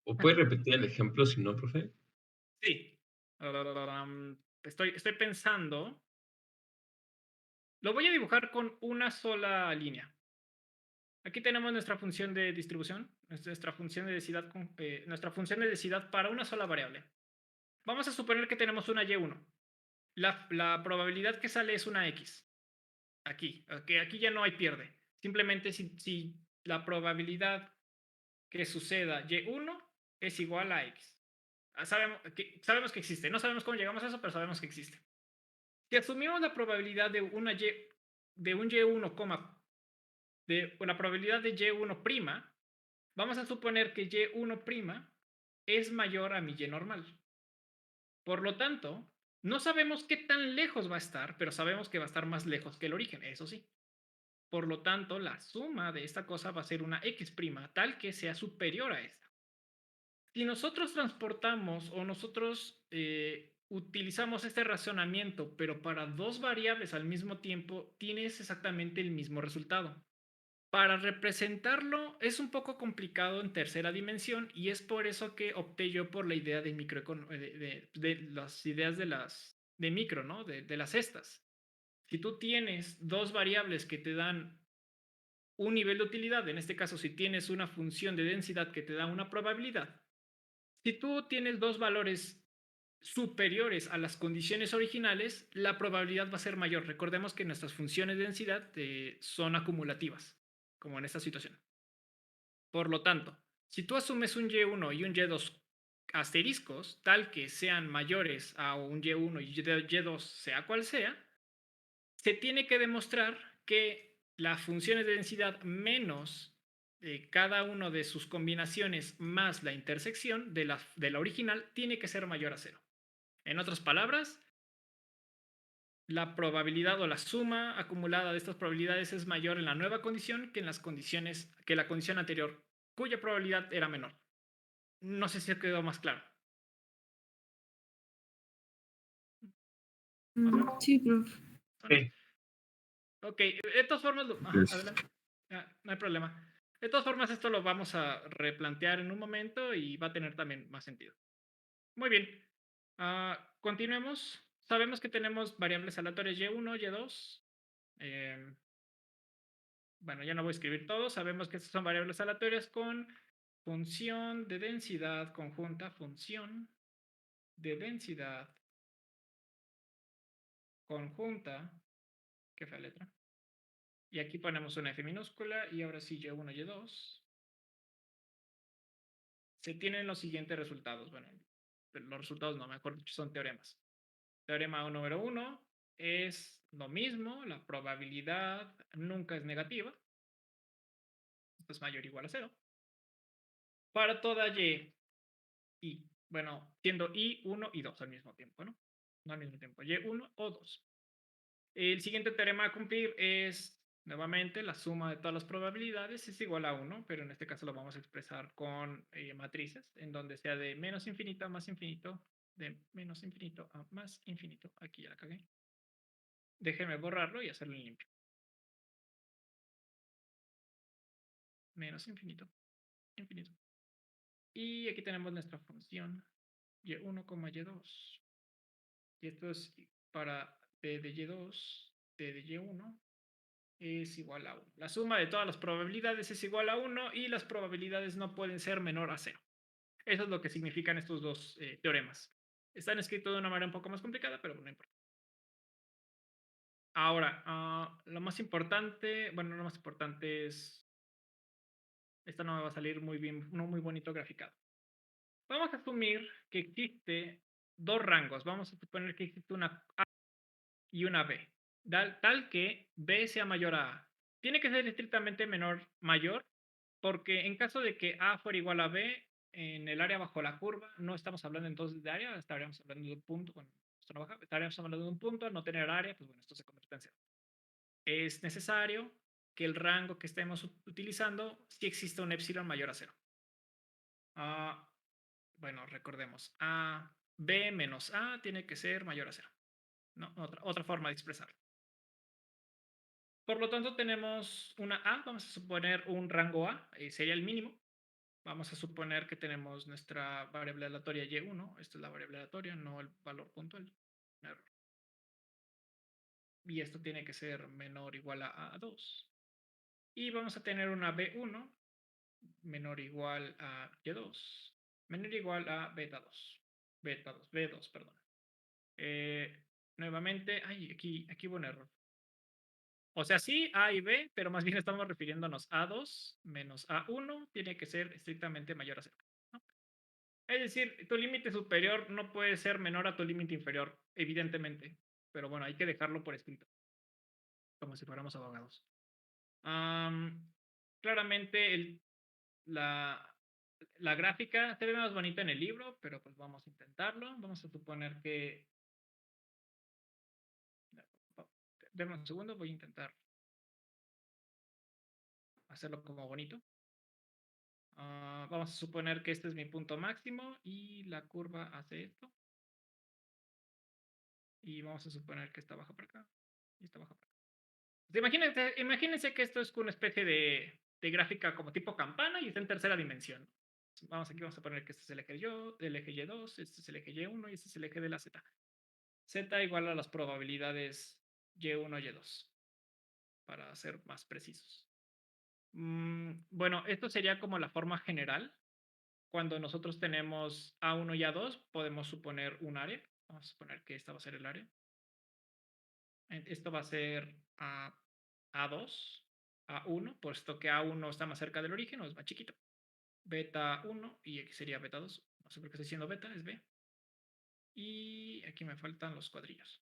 ¿o puede repetir el ejemplo si no, profe? Sí. Estoy pensando. Lo voy a dibujar con una sola línea. Aquí tenemos nuestra función de distribución, nuestra función de densidad, nuestra función de densidad para una sola variable. Vamos a suponer que tenemos una y1. La probabilidad que sale es una x. Aquí ya no hay pierde. Simplemente si la probabilidad que suceda y1 es igual a x. Sabemos que existe. No sabemos cómo llegamos a eso, pero sabemos que existe. Si asumimos la probabilidad de una y, de un y1, de la probabilidad de y1', vamos a suponer que y1' es mayor a mi y normal. Por lo tanto, no sabemos qué tan lejos va a estar, pero sabemos que va a estar más lejos que el origen, eso sí. Por lo tanto, la suma de esta cosa va a ser una x' tal que sea superior a esta. Si nosotros transportamos o nosotros utilizamos este razonamiento, pero para dos variables al mismo tiempo, tienes exactamente el mismo resultado. Para representarlo es un poco complicado en tercera dimensión y es por eso que opté yo por la idea de las ideas de micro, ¿no? De las cestas. Si tú tienes dos variables que te dan un nivel de utilidad, en este caso si tienes una función de densidad que te da una probabilidad, si tú tienes dos valores superiores a las condiciones originales, la probabilidad va a ser mayor. Recordemos que nuestras funciones de densidad son acumulativas, como en esta situación. Por lo tanto, si tú asumes un y1 y un y2 asteriscos, tal que sean mayores a un y1 y y2, sea cual sea, se tiene que demostrar que las funciones de densidad menos cada una de sus combinaciones más la intersección de la original tiene que ser mayor a 0. En otras palabras, la probabilidad o la suma acumulada de estas probabilidades es mayor en la nueva condición que en las condiciones que la condición anterior, cuya probabilidad era menor. No sé si quedó más claro. Sí, profe. Sí. Ok, de todas formas, Gracias. adelante. No hay problema. De todas formas, esto lo vamos a replantear en un momento y va a tener también más sentido. Muy bien. Continuemos. Sabemos que tenemos variables aleatorias y1, y2. Bueno, ya no voy a escribir todo. Sabemos que estas son variables aleatorias con función de densidad conjunta, función de densidad conjunta. Qué fea letra. Y aquí ponemos una F minúscula y ahora sí y1, y2. Se tienen los siguientes resultados. Bueno, los resultados no, mejor dicho, son teoremas. Teorema número 1 es lo mismo, la probabilidad nunca es negativa. Esto es mayor o igual a 0. Para toda y, bueno, siendo y 1 y 2 al mismo tiempo, ¿no? No al mismo tiempo, y1 o 2. El siguiente teorema a cumplir es, nuevamente, la suma de todas las probabilidades es igual a 1, pero en este caso lo vamos a expresar con matrices, en donde sea de menos infinito a más infinito, de menos infinito a más infinito. Aquí ya la cagué. Déjenme borrarlo y hacerlo en limpio. Menos infinito, infinito. Y aquí tenemos nuestra función y1, y2. Y esto es para d de y2, d de y1 es igual a 1. La suma de todas las probabilidades es igual a 1 y las probabilidades no pueden ser menor a 0. Eso es lo que significan estos dos teoremas. Están escritos de una manera un poco más complicada, pero no importa. Ahora, lo más importante, bueno, lo más importante es, esta no me va a salir muy bien, no muy bonito graficado. Vamos a asumir que existe dos rangos. Vamos a suponer que existe una A y una B. Tal que B sea mayor a A. Tiene que ser estrictamente mayor, porque en caso de que A fuera igual a B, en el área bajo la curva, no estamos hablando entonces de área, estaríamos hablando de un punto, bueno, esto no baja, estaríamos hablando de un punto, al no tener área, pues bueno, esto se convierte en cero. Es necesario que el rango que estemos utilizando, si exista un epsilon mayor a 0. Bueno, recordemos, B menos A tiene que ser mayor a 0. No, otra forma de expresarlo. Por lo tanto, tenemos una A, vamos a suponer un rango A, sería el mínimo. Vamos a suponer que tenemos nuestra variable aleatoria y1, esta es la variable aleatoria, no el valor puntual. Error. Y esto tiene que ser menor o igual a 2. Y vamos a tener una B1 menor o igual a y2, menor o igual a beta 2. B2, perdón. Nuevamente, aquí hubo un error. O sea, sí, A y B, pero más bien estamos refiriéndonos a 2 menos A1 tiene que ser estrictamente mayor a 0. ¿No? Es decir, tu límite superior no puede ser menor a tu límite inferior, evidentemente. Pero bueno, hay que dejarlo por escrito, como si fuéramos abogados. Claramente la gráfica se ve más bonita en el libro, pero pues vamos a intentarlo. Vamos a suponer que... Denme un segundo, voy a intentar hacerlo como bonito. Vamos a suponer que este es mi punto máximo y la curva hace esto. Y vamos a suponer que está baja por acá y está baja por acá. Pues imagínense que esto es una especie de gráfica como tipo campana y está en tercera dimensión. Aquí vamos a poner que este es el eje del eje Y2, este es el eje Y1 y este es el eje de la Z. Z igual a las probabilidades Y1, Y2, para ser más precisos. Bueno, esto sería como la forma general. Cuando nosotros tenemos A1 y A2, podemos suponer un área. Vamos a suponer que esta va a ser el área. Esto va a ser A2, A1, puesto que A1 está más cerca del origen o es más chiquito. Beta 1 y aquí sería beta 2. No sé por qué estoy diciendo beta, es B. Y aquí me faltan los cuadrillos.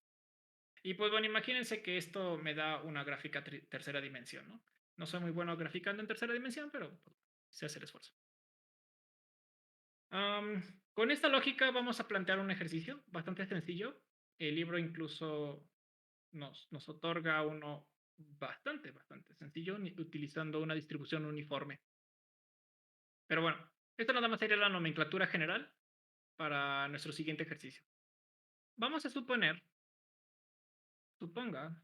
Y pues bueno, imagínense que esto me da una gráfica tercera dimensión, ¿no? No soy muy bueno graficando en tercera dimensión, pero pues, se hace el esfuerzo. Con esta lógica vamos a plantear un ejercicio bastante sencillo. El libro incluso nos otorga uno bastante sencillo utilizando una distribución uniforme. Pero bueno, esto nada más sería la nomenclatura general para nuestro siguiente ejercicio. Vamos a suponer suponga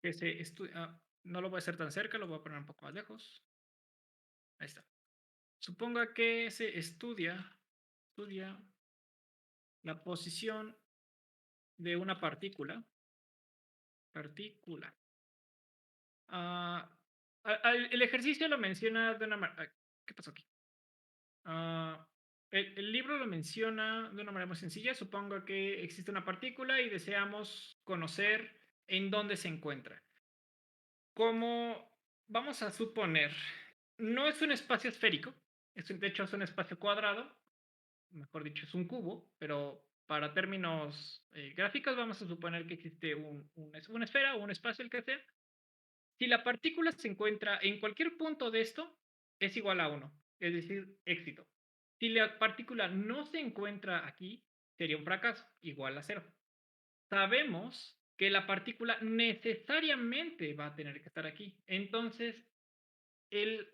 que se estudia... no lo voy a hacer tan cerca, lo voy a poner un poco más lejos. Ahí está. Suponga que se estudia la posición de una partícula. El ejercicio lo menciona de una manera... ¿Qué pasó aquí? El libro lo menciona de una manera muy sencilla. Supongo que existe una partícula y deseamos conocer en dónde se encuentra. Como vamos a suponer, no es un espacio esférico, de hecho es un espacio cuadrado, mejor dicho es un cubo, pero para términos gráficos vamos a suponer que existe una esfera o un espacio, el que sea. Si la partícula se encuentra en cualquier punto de esto, es igual a 1, es decir, éxito. Si la partícula no se encuentra aquí, sería un fracaso, igual a 0. Sabemos que la partícula necesariamente va a tener que estar aquí. Entonces, el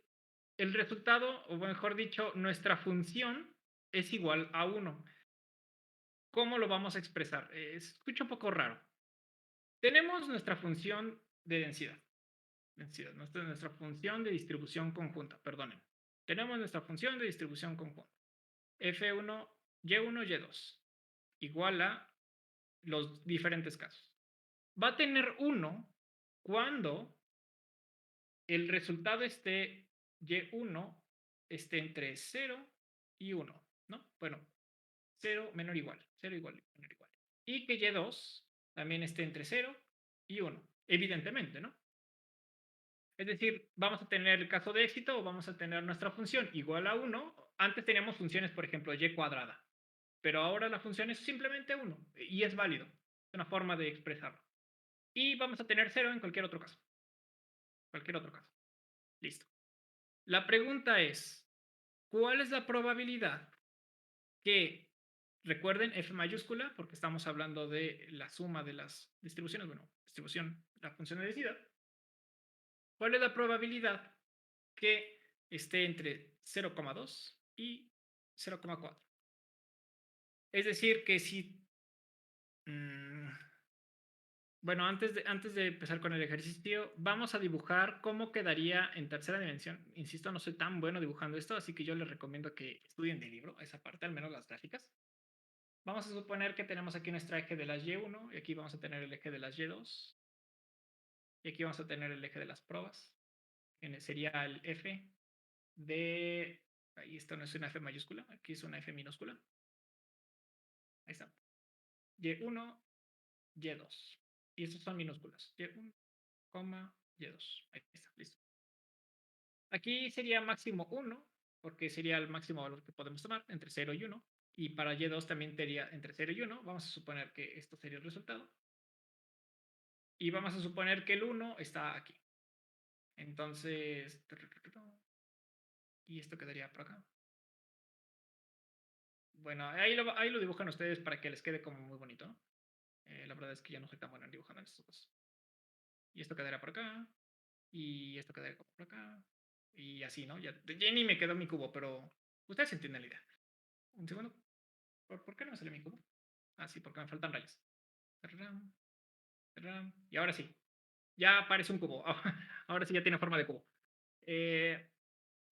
resultado, o mejor dicho, nuestra función es igual a 1. ¿Cómo lo vamos a expresar? Escucha un poco raro. Tenemos nuestra función de densidad. Nuestra función de distribución conjunta, perdonen. Tenemos nuestra función de distribución conjunta. F1, Y1, Y2, igual a los diferentes casos. Va a tener 1 cuando el resultado esté Y1 esté entre 0 y 1, ¿no? Bueno, 0 menor igual, 0 igual, menor igual. Y que Y2 también esté entre 0 y 1, evidentemente, ¿no? Es decir, vamos a tener el caso de éxito o vamos a tener nuestra función igual a 1. Antes teníamos funciones, por ejemplo, y cuadrada, pero ahora la función es simplemente 1 y es válido. Es una forma de expresarlo. Y vamos a tener 0 en cualquier otro caso. Cualquier otro caso. Listo. La pregunta es, ¿cuál es la probabilidad que, recuerden, F mayúscula, porque estamos hablando de la suma de las distribuciones, bueno, distribución, la función de densidad, ¿cuál es la probabilidad que esté entre 0,2 y 0,4? Es decir, que si... bueno, antes de empezar con el ejercicio, vamos a dibujar cómo quedaría en tercera dimensión. Insisto, no soy tan bueno dibujando esto, así que yo les recomiendo que estudien de libro, esa parte, al menos las gráficas. Vamos a suponer que tenemos aquí nuestro eje de las Y1, y aquí vamos a tener el eje de las Y2, y aquí vamos a tener el eje de las pruebas, que sería el F de... Ahí esto no es una F mayúscula, aquí es una F minúscula. Ahí está. Y1, Y2. Y estos son minúsculas. Y1, Y2. Ahí está, listo. Aquí sería máximo 1, porque sería el máximo valor que podemos tomar, entre 0 y 1. Y para Y2 también sería entre 0 y 1. Vamos a suponer que esto sería el resultado. Y vamos a suponer que el 1 está aquí. Entonces... Y esto quedaría por acá. Bueno, ahí lo dibujan ustedes para que les quede como muy bonito, ¿no? La verdad es que yo no soy tan bueno en dibujando estas cosas. Y esto quedaría por acá. Y esto quedaría como por acá. Y así, ¿no? Ya ni me quedó mi cubo, pero ustedes entienden la idea. Un segundo. ¿Por qué no me sale mi cubo? Ah, sí, porque me faltan rayas. Tararán, tararán. Y ahora sí. Ya aparece un cubo. Ahora sí ya tiene forma de cubo.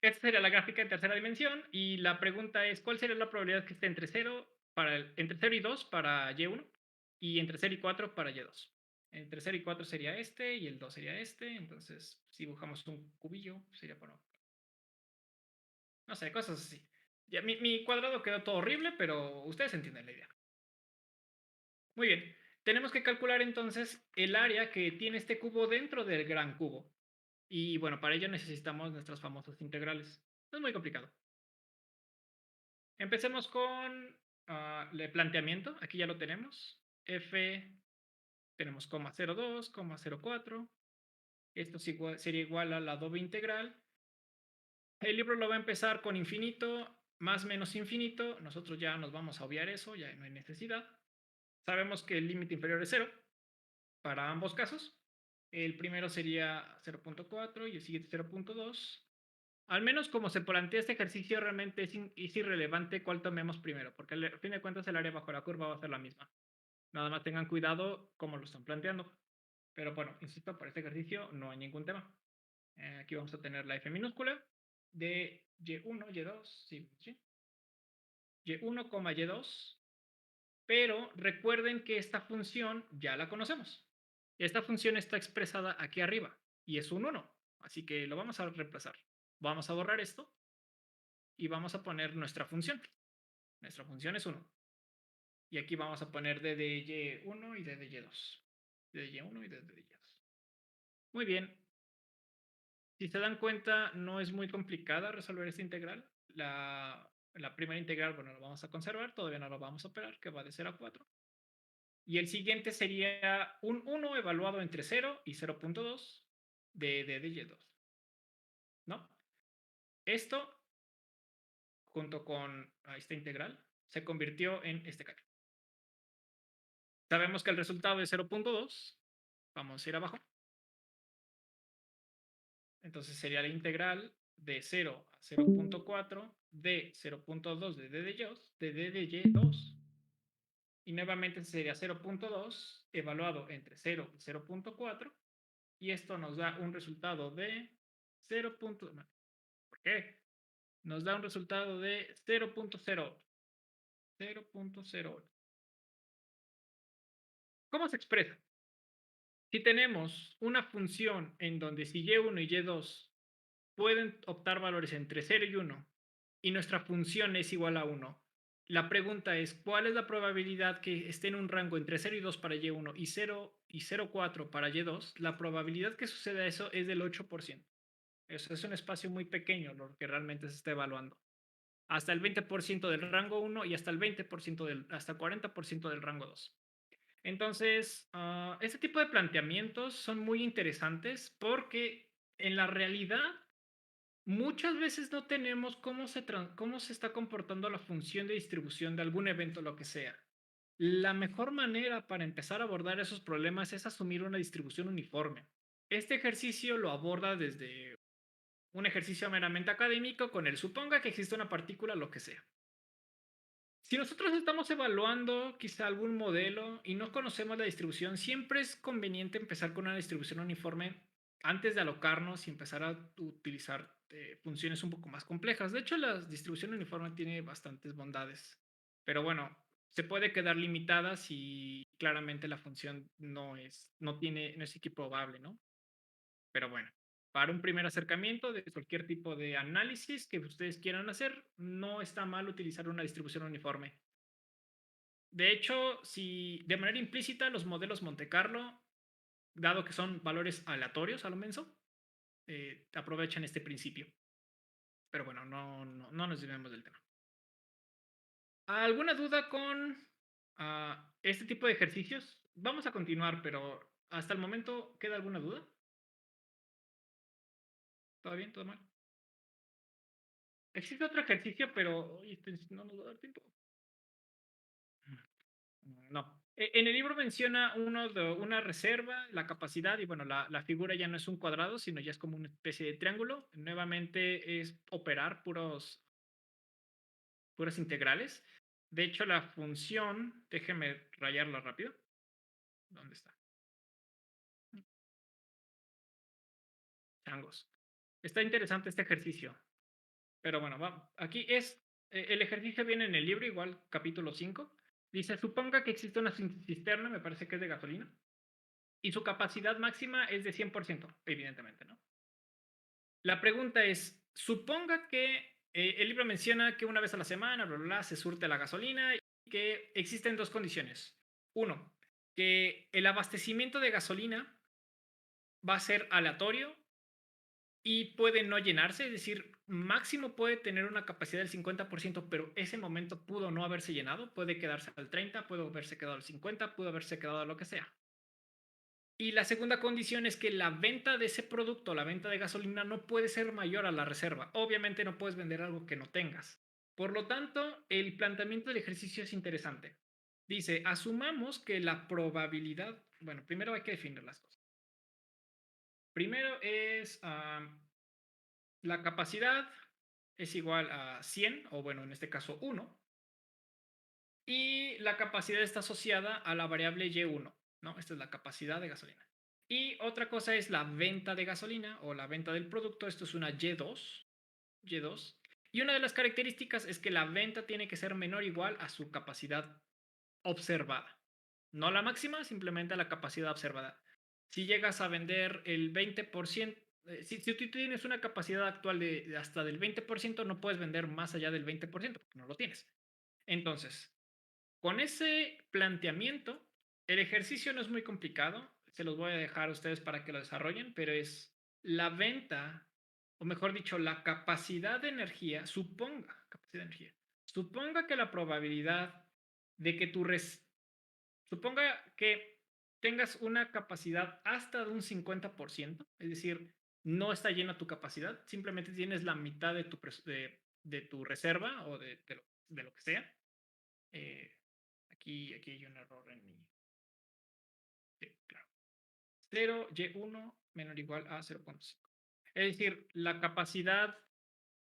Esta sería la gráfica en tercera dimensión. Y la pregunta es, ¿cuál sería la probabilidad que esté entre 0, entre 0 y 2 para Y1? Y entre 0 y 4 para Y2. Entre 0 y 4 sería este y el 2 sería este. Entonces, si dibujamos un cubillo, sería para... No sé, cosas así. Ya, mi cuadrado quedó todo horrible, pero ustedes entienden la idea. Muy bien. Tenemos que calcular entonces el área que tiene este cubo dentro del gran cubo. Y bueno, para ello necesitamos nuestras famosas integrales. No es muy complicado. Empecemos con el planteamiento. Aquí ya lo tenemos. F, tenemos 0,02, 0,04. Esto sería igual a la doble integral. El libro lo va a empezar con infinito, más menos infinito. Nosotros ya nos vamos a obviar eso, ya no hay necesidad. Sabemos que el límite inferior es 0 para ambos casos. El primero sería 0,4 y el siguiente 0,2. Al menos como se plantea este ejercicio, realmente es irrelevante cuál tomemos primero, porque al fin de cuentas el área bajo la curva va a ser la misma. Nada más tengan cuidado cómo lo están planteando. Pero bueno, insisto, para este ejercicio no hay ningún tema. Aquí vamos a tener la f minúscula de y1, y2, sí, y1, y2. Pero recuerden que esta función ya la conocemos. Esta función está expresada aquí arriba y es un 1. Así que lo vamos a reemplazar. Vamos a borrar esto y vamos a poner nuestra función. Nuestra función es 1. Y aquí vamos a poner d de y1 y d de y2. D de y1 y d de y2. Muy bien. Si se dan cuenta, no es muy complicada resolver esta integral. La primera integral, bueno, lo vamos a conservar. Todavía no lo vamos a operar, que va de 0 a 4. Y el siguiente sería un 1 evaluado entre 0 y 0.2 de d de y2. ¿No? Esto, junto con esta integral, se convirtió en este cambio. Sabemos que el resultado es 0.2. Vamos a ir abajo. Entonces sería la integral de 0 a 0.4 de 0.2 de d de y2. Y nuevamente sería 0.2 evaluado entre 0 y 0.4. Y esto nos da un resultado de 0. ¿Por qué? Nos da un resultado de 0.0. 0.08. ¿Cómo se expresa? Si tenemos una función en donde si y1 y y2 pueden optar valores entre 0 y 1 y nuestra función es igual a 1, la pregunta es, ¿cuál es la probabilidad que esté en un rango entre 0 y 2 para y1 y 0 y 0,4 para y2? La probabilidad que suceda eso es del 8%. Eso es un espacio muy pequeño lo que realmente se está evaluando. Hasta el 20% del rango 1 y hasta el 20% hasta el 40% del rango 2. Entonces, este tipo de planteamientos son muy interesantes porque en la realidad muchas veces no tenemos cómo se está comportando la función de distribución de algún evento, lo que sea. La mejor manera para empezar a abordar esos problemas es asumir una distribución uniforme. Este ejercicio lo aborda desde un ejercicio meramente académico con el suponga que existe una partícula, lo que sea. Si nosotros estamos evaluando quizá algún modelo y no conocemos la distribución, siempre es conveniente empezar con una distribución uniforme antes de alocarnos y empezar a utilizar funciones un poco más complejas. De hecho, la distribución uniforme tiene bastantes bondades, pero bueno, se puede quedar limitada si claramente la función no es equiprobable, ¿no? Pero bueno, para un primer acercamiento de cualquier tipo de análisis que ustedes quieran hacer, no está mal utilizar una distribución uniforme. De hecho, si de manera implícita los modelos Monte Carlo, dado que son valores aleatorios a lo menso, aprovechan este principio. Pero bueno, no nos desviemos del tema. ¿Alguna duda con este tipo de ejercicios? Vamos a continuar, pero hasta el momento, ¿queda alguna duda? ¿Todo bien? ¿Todo mal? Existe otro ejercicio, pero no nos va a dar tiempo. No. En el libro menciona una reserva, la capacidad, y bueno, la figura ya no es un cuadrado, sino ya es como una especie de triángulo. Nuevamente es operar puras integrales. De hecho, la función, déjeme rayarla rápido. ¿Dónde está? Changos. Está interesante este ejercicio. Pero bueno, aquí es, el ejercicio viene en el libro, igual capítulo 5. Dice, suponga que existe una cisterna, me parece que es de gasolina, y su capacidad máxima es de 100%, evidentemente, ¿no? La pregunta es, suponga que el libro menciona que una vez a la semana, bla, bla, bla, se surte la gasolina y que existen dos condiciones. Uno, que el abastecimiento de gasolina va a ser aleatorio y puede no llenarse, es decir, máximo puede tener una capacidad del 50%, pero ese momento pudo no haberse llenado, puede quedarse al 30%, pudo haberse quedado al 50%, pudo haberse quedado a lo que sea. Y la segunda condición es que la venta de ese producto, la venta de gasolina, no puede ser mayor a la reserva. Obviamente no puedes vender algo que no tengas. Por lo tanto, el planteamiento del ejercicio es interesante. Dice, asumamos que la probabilidad, bueno, primero hay que definir las cosas. Primero es la capacidad es igual a 100, o bueno, en este caso 1. Y la capacidad está asociada a la variable Y1, ¿no? Esta es la capacidad de gasolina. Y otra cosa es la venta de gasolina o la venta del producto. Esto es una Y2. Y2. Y una de las características es que la venta tiene que ser menor o igual a su capacidad observada. No la máxima, simplemente la capacidad observada. Si llegas a vender el 20%, si tú tienes una capacidad actual de hasta del 20%, no puedes vender más allá del 20% porque no lo tienes. Entonces, con ese planteamiento, el ejercicio no es muy complicado, se los voy a dejar a ustedes para que lo desarrollen, pero es la venta, o mejor dicho, la capacidad de energía, suponga que la probabilidad de que suponga que tengas una capacidad hasta de un 50%, es decir, no está llena tu capacidad, simplemente tienes la mitad de tu reserva o de lo que sea. Aquí hay un error en mi... Sí, claro. 0y1 menor o igual a 0.5. Es decir, la capacidad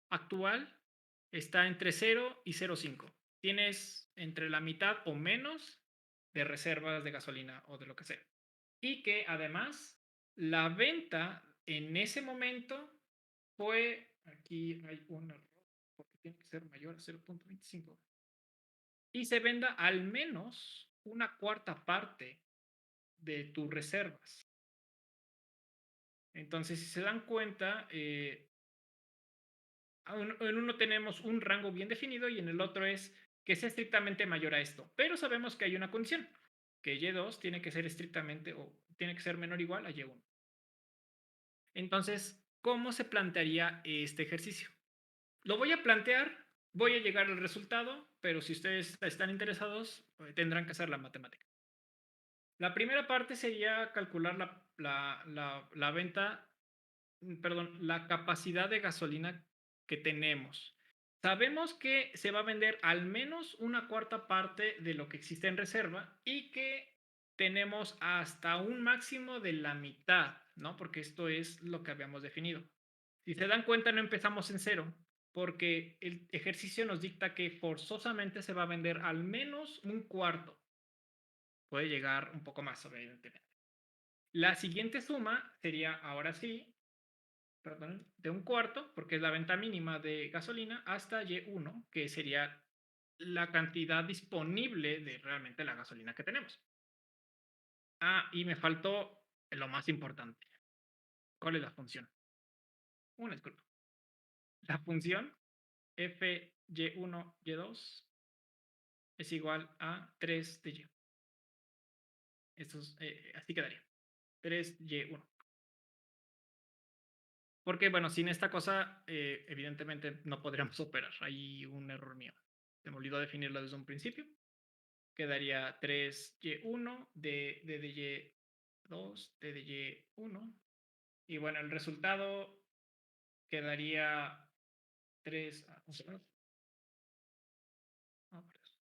actual está entre 0 y 0.5. Tienes entre la mitad o menos de reservas de gasolina o de lo que sea. Y que además la venta en ese momento fue... Aquí hay un error porque tiene que ser mayor a 0.25. Y se venda al menos una cuarta parte de tus reservas. Entonces, si se dan cuenta, en uno tenemos un rango bien definido y en el otro es que sea estrictamente mayor a esto. Pero sabemos que hay una condición, que Y2 tiene que ser estrictamente o tiene que ser menor o igual a Y1. Entonces, ¿cómo se plantearía este ejercicio? Lo voy a plantear, voy a llegar al resultado, pero si ustedes están interesados, tendrán que hacer la matemática. La primera parte sería calcular la venta, perdón, la capacidad de gasolina que tenemos. Sabemos que se va a vender al menos una cuarta parte de lo que existe en reserva y que tenemos hasta un máximo de la mitad, ¿no? Porque esto es lo que habíamos definido. Si se dan cuenta, no empezamos en cero, porque el ejercicio nos dicta que forzosamente se va a vender al menos un cuarto. Puede llegar un poco más, evidentemente. La siguiente suma sería, ahora sí, perdón, de un cuarto, porque es la venta mínima de gasolina, hasta Y1, que sería la cantidad disponible de realmente la gasolina que tenemos. Ah, y me faltó lo más importante. ¿Cuál es la función? Una disculpa. La función FY1, Y2 es igual a 3 de Y. Esto es, así quedaría. 3Y1. Porque, bueno, sin esta cosa, evidentemente no podríamos operar. Hay un error mío. Se me olvidó definirlo desde un principio. Quedaría 3y1, d de y2, d de y1. Y bueno, el resultado quedaría 3...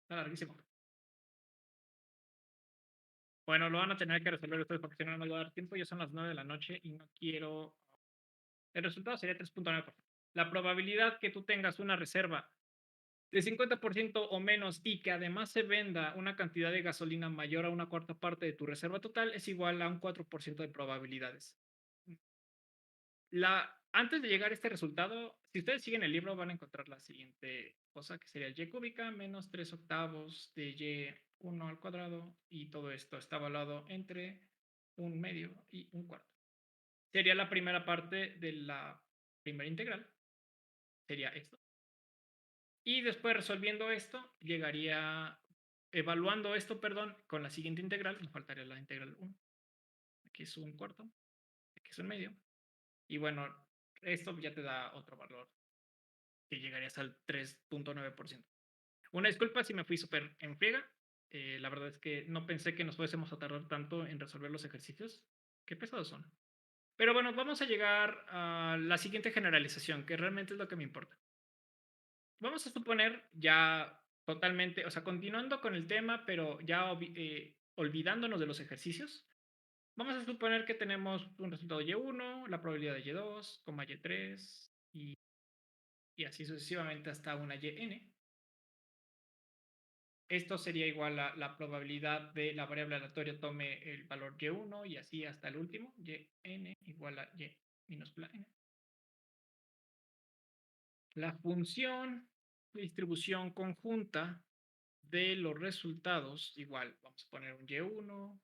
está larguísimo. Bueno, lo van a tener que resolver ustedes porque si no, no me va a dar tiempo. Ya son las 9 de la noche y no quiero... El resultado sería 3.9%. La probabilidad que tú tengas una reserva de 50% o menos y que además se venda una cantidad de gasolina mayor a una cuarta parte de tu reserva total es igual a un 4% de probabilidades. Antes de llegar a este resultado, si ustedes siguen el libro van a encontrar la siguiente cosa que sería y cúbica menos 3 octavos de y1 al cuadrado y todo esto está evaluado entre un medio y un cuarto. Sería la primera parte de la primera integral. Sería esto. Y después resolviendo esto, llegaría, evaluando esto, perdón, con la siguiente integral, me faltaría la integral 1. Aquí es un cuarto, aquí es un medio. Y bueno, esto ya te da otro valor que llegaría hasta el 3.9%. Una disculpa si me fui súper en friega. La verdad es que no pensé que nos fuésemos a tardar tanto en resolver los ejercicios. Qué pesados son. Pero bueno, vamos a llegar a la siguiente generalización, que realmente es lo que me importa. Vamos a suponer ya totalmente, o sea, continuando con el tema, pero ya olvidándonos de los ejercicios, vamos a suponer que tenemos un resultado Y1, la probabilidad de Y2, Y3 y así sucesivamente hasta una YN. Esto sería igual a la probabilidad de la variable aleatoria tome el valor y1 y así hasta el último, yn igual a y minúscula n. La función de distribución conjunta de los resultados, igual, vamos a poner un y1,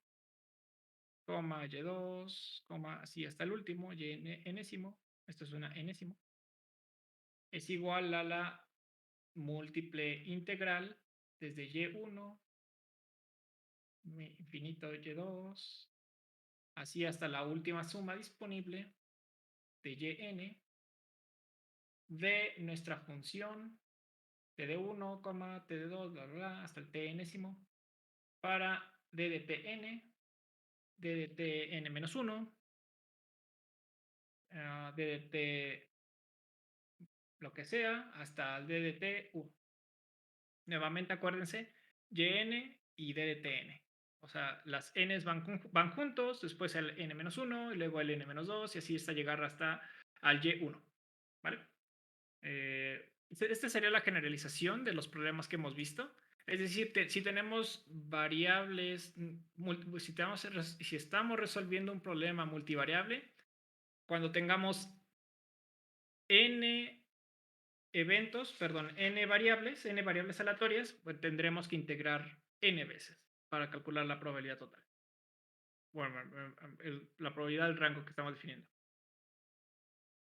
coma, y2, coma, así hasta el último, enésimo, esto es una enésimo, es igual a la múltiple integral desde y1, infinito y2, así hasta la última suma disponible de yn de nuestra función t de 1, t de 2, bla, bla, bla, hasta el t enésimo, para d de tn, d de tn menos 1, d de t lo que sea, hasta el d de t 1. Nuevamente acuérdense, yn y d de tn. O sea, las n's van juntos, después el n-1, y luego el n-2, y así hasta llegar hasta al y1. ¿Vale? Esta sería la generalización de los problemas que hemos visto. Es decir, si tenemos variables, si estamos resolviendo un problema multivariable, cuando tengamos n variables aleatorias, pues tendremos que integrar n veces para calcular la probabilidad total. Bueno, la probabilidad del rango que estamos definiendo.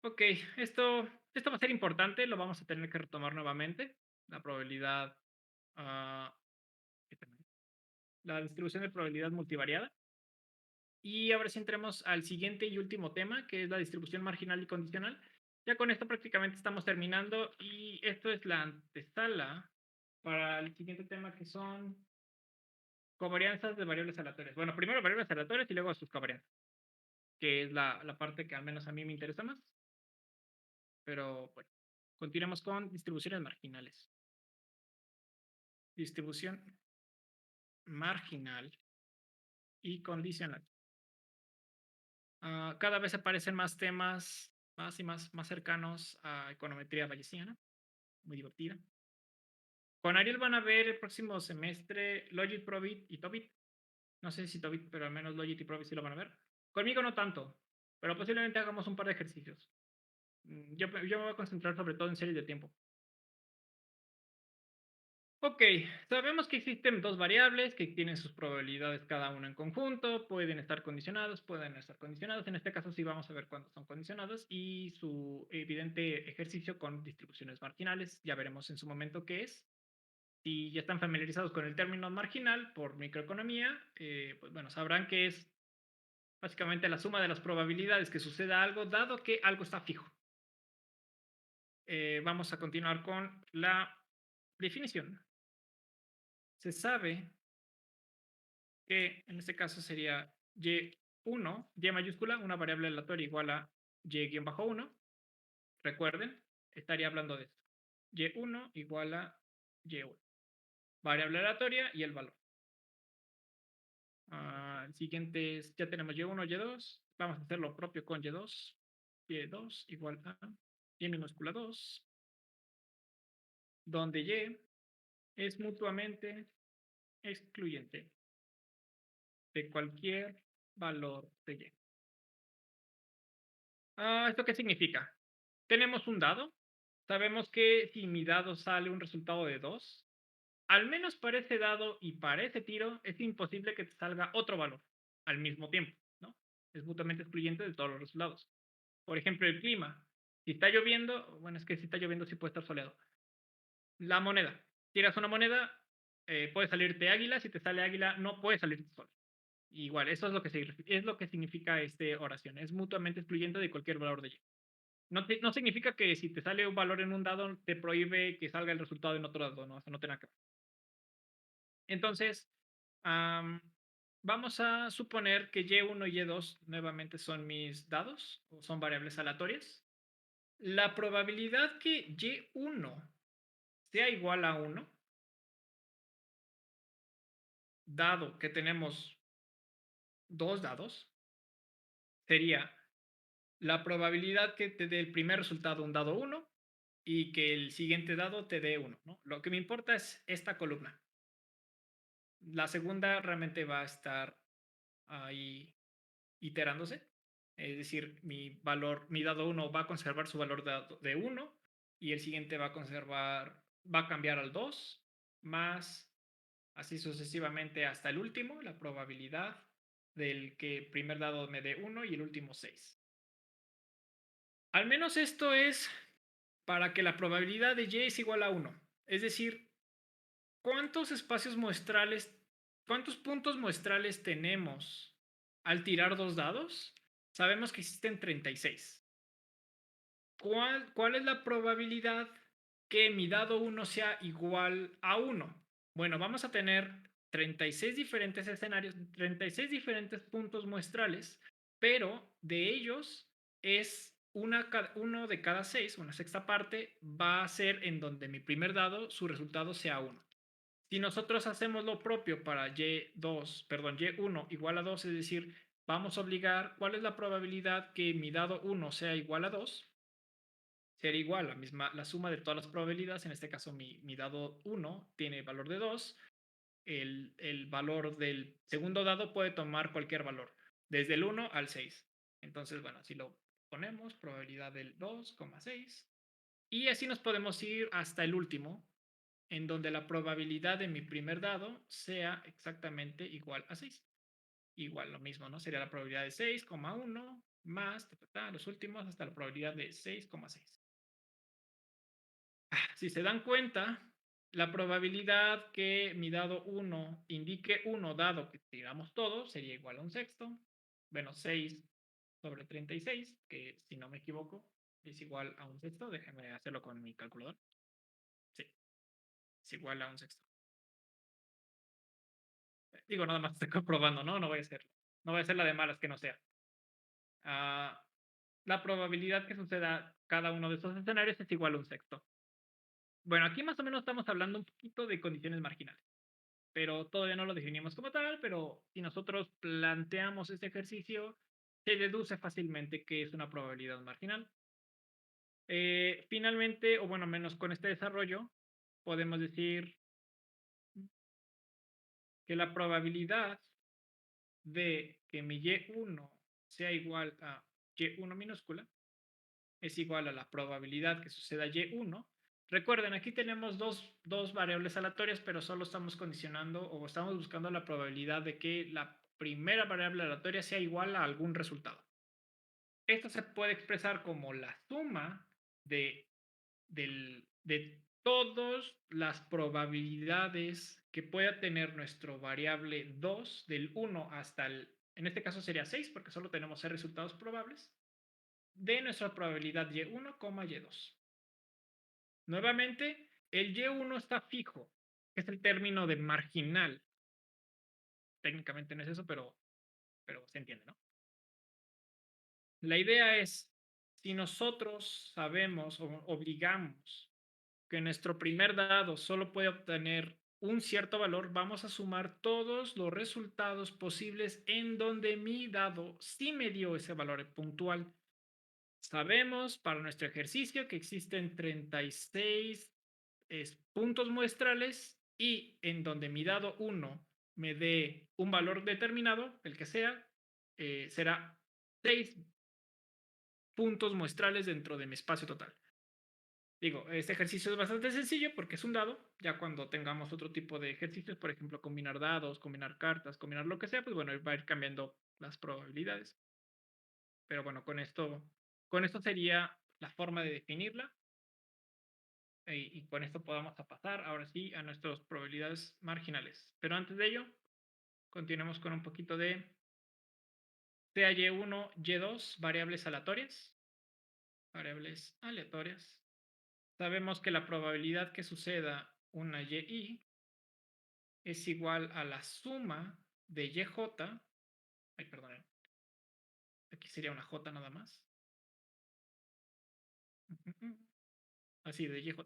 Ok, esto va a ser importante, lo vamos a tener que retomar nuevamente. La probabilidad, la distribución de probabilidad multivariada. Y ahora sí entremos al siguiente y último tema, que es la distribución marginal y condicional. Ya con esto prácticamente estamos terminando y esto es la antesala para el siguiente tema, que son covarianzas de variables aleatorias. Bueno, primero variables aleatorias y luego sus covarianzas, que es la parte que al menos a mí me interesa más. Pero bueno, continuemos con distribuciones marginales. Distribución marginal y condicional. Cada vez aparecen más temas más cercanos a econometría bayesiana. Muy divertida. Con Ariel van a ver el próximo semestre Logit, Probit y Tobit. No sé si Tobit, pero al menos Logit y Probit sí lo van a ver. Conmigo no tanto, pero posiblemente hagamos un par de ejercicios. Yo me voy a concentrar sobre todo en series de tiempo. Ok, sabemos que existen dos variables que tienen sus probabilidades cada una en conjunto, pueden estar condicionadas, pueden no estar condicionadas. En este caso sí vamos a ver cuándo son condicionadas y su evidente ejercicio con distribuciones marginales. Ya veremos en su momento qué es. Si ya están familiarizados con el término marginal por microeconomía, pues bueno, sabrán que es básicamente la suma de las probabilidades que suceda algo, dado que algo está fijo. Vamos a continuar con la definición. Se sabe que en este caso sería y1, y mayúscula, una variable aleatoria igual a y-1. Recuerden, estaría hablando de esto. y1 igual a y1. Variable aleatoria y el valor. El siguiente es, ya tenemos y1, y2. Vamos a hacer lo propio con y2. y2 igual a y minúscula 2, donde y es mutuamente excluyente de cualquier valor de y. ¿Esto qué significa? Tenemos un dado. Sabemos que si mi dado sale un resultado de 2, al menos para ese dado y para ese tiro, es imposible que te salga otro valor al mismo tiempo, ¿no? Es mutuamente excluyente de todos los resultados. Por ejemplo, el clima. Si está lloviendo, bueno, es que si está lloviendo sí puede estar soleado. La moneda. Tiras una moneda, puede salirte águila. Si te sale águila, no puede salirte sol. Igual, eso es lo que significa esta oración. Es mutuamente excluyente de cualquier valor de y. No significa que si te sale un valor en un dado, te prohíbe que salga el resultado en otro dado, no, eso no tiene nada que ver. Entonces, vamos a suponer que y1 y y2 nuevamente son mis dados, o son variables aleatorias. La probabilidad que y1 sea igual a 1, dado que tenemos dos dados, sería la probabilidad que te dé el primer resultado un dado 1 y que el siguiente dado te dé 1, ¿no? Lo que me importa es esta columna. La segunda realmente va a estar ahí iterándose. Es decir, mi dado 1 va a conservar su valor de 1 y el siguiente va a cambiar al 2, más así sucesivamente hasta el último, la probabilidad del que el primer dado me dé 1 y el último 6. Al menos esto es para que la probabilidad de y es igual a 1. Es decir, ¿cuántos puntos muestrales tenemos al tirar dos dados? Sabemos que existen 36. ¿Cuál es la probabilidad que mi dado 1 sea igual a 1? Bueno, vamos a tener 36 diferentes escenarios, 36 diferentes puntos muestrales, pero de ellos es uno de cada 6, una sexta parte, va a ser en donde mi primer dado, su resultado sea 1. Si nosotros hacemos lo propio para y1 igual a 2, es decir, vamos a obligar, ¿cuál es la probabilidad que mi dado 1 sea igual a 2? Sería igual la suma de todas las probabilidades. En este caso, mi dado 1 tiene valor de 2. El valor del segundo dado puede tomar cualquier valor, desde el 1 al 6. Entonces, bueno, así lo ponemos, probabilidad del 2,6. Y así nos podemos ir hasta el último, en donde la probabilidad de mi primer dado sea exactamente igual a 6. Igual lo mismo, ¿no? Sería la probabilidad de 6,1 más los últimos hasta la probabilidad de 6,6. Si se dan cuenta, la probabilidad que mi dado 1 indique 1 dado que tiramos todos sería igual a un sexto. Bueno, 6 sobre 36, que si no me equivoco es igual a un sexto. Déjenme hacerlo con mi calculador. Sí, es igual a un sexto. Digo, nada más estoy comprobando, ¿no? No voy a hacerlo. No voy a hacer la de malas que no sea. La probabilidad que suceda cada uno de esos escenarios es igual a un sexto. Bueno, aquí más o menos estamos hablando un poquito de condiciones marginales, pero todavía no lo definimos como tal, pero si nosotros planteamos este ejercicio, se deduce fácilmente que es una probabilidad marginal. Finalmente, o bueno, menos con este desarrollo, podemos decir que la probabilidad de que mi y1 sea igual a y1 minúscula es igual a la probabilidad que suceda y1. Recuerden, aquí tenemos dos variables aleatorias, pero solo estamos condicionando o estamos buscando la probabilidad de que la primera variable aleatoria sea igual a algún resultado. Esto se puede expresar como la suma de todas las probabilidades que pueda tener nuestro variable 2 del 1 hasta en este caso sería 6 porque solo tenemos 6 resultados probables, de nuestra probabilidad y1, y2. Nuevamente, el y1 está fijo, que es el término de marginal. Técnicamente no es eso, pero se entiende, ¿no? La idea es, si nosotros sabemos o obligamos que nuestro primer dado solo puede obtener un cierto valor, vamos a sumar todos los resultados posibles en donde mi dado sí me dio ese valor puntual. Sabemos para nuestro ejercicio que existen 36 puntos muestrales y en donde mi dado 1 me dé un valor determinado, el que sea, será 6 puntos muestrales dentro de mi espacio total. Digo, este ejercicio es bastante sencillo porque es un dado. Ya cuando tengamos otro tipo de ejercicios, por ejemplo, combinar dados, combinar cartas, combinar lo que sea, pues bueno, va a ir cambiando las probabilidades. Pero bueno, con esto sería la forma de definirla. Y con esto podamos pasar ahora sí a nuestras probabilidades marginales. Pero antes de ello, continuemos con un poquito de sea y1, y2, variables aleatorias. Variables aleatorias. Sabemos que la probabilidad que suceda una y es igual a la suma de yj. Ay, perdón. Aquí sería una j nada más. Así, de yj.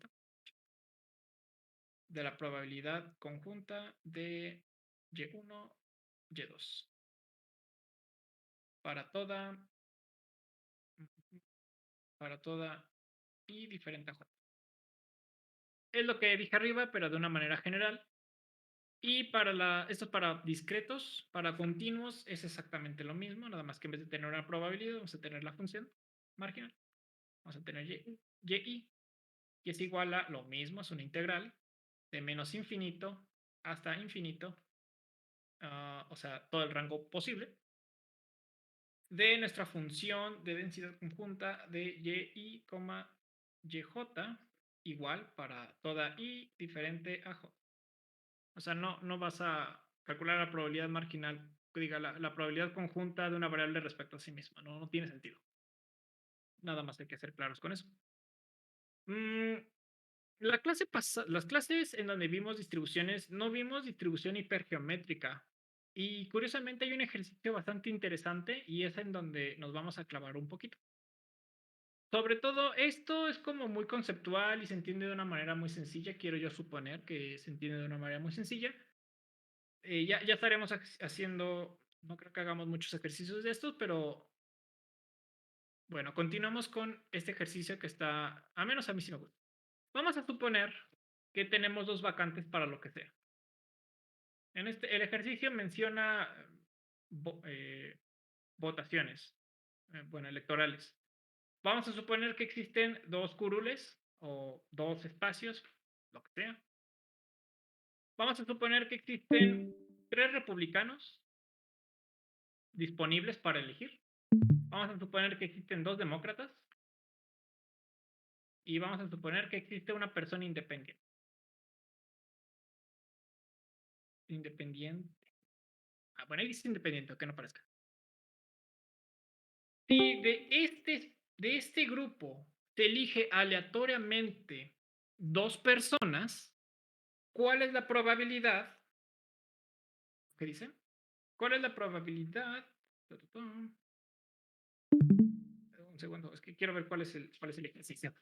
De la probabilidad conjunta de y1, y2. Para toda y diferente a j. Es lo que dije arriba, pero de una manera general. Y esto es para discretos, para continuos es exactamente lo mismo, nada más que en vez de tener una probabilidad, vamos a tener la función marginal. Vamos a tener y es igual a lo mismo, es una integral de menos infinito hasta infinito, o sea, todo el rango posible, de nuestra función de densidad conjunta de y, yj, igual para toda y diferente a j. O sea, no vas a calcular la probabilidad marginal, diga, la probabilidad conjunta de una variable respecto a sí misma. No tiene sentido. Nada más hay que ser claros con eso. Las clases en donde vimos distribuciones, no vimos distribución hipergeométrica. Y curiosamente hay un ejercicio bastante interesante y es en donde nos vamos a clavar un poquito. Sobre todo, esto es como muy conceptual y se entiende de una manera muy sencilla. Quiero yo suponer que se entiende de una manera muy sencilla. Ya estaremos haciendo, no creo que hagamos muchos ejercicios de estos, pero bueno, continuamos con este ejercicio que está, a menos a mí sí me gusta. Vamos a suponer que tenemos dos vacantes para lo que sea. El ejercicio menciona votaciones, bueno, electorales. Vamos a suponer que existen dos curules o dos espacios, lo que sea. Vamos a suponer que existen 3 republicanos disponibles para elegir. Vamos a suponer que existen 2 demócratas. Y vamos a suponer que existe una persona independiente. Independiente. Bueno, ahí dice independiente, aunque no parezca. Si de este grupo se elige aleatoriamente 2 personas, ¿cuál es la probabilidad? ¿Qué dice? ¿Cuál es la probabilidad? Un segundo, es que quiero ver cuál es el ejercicio.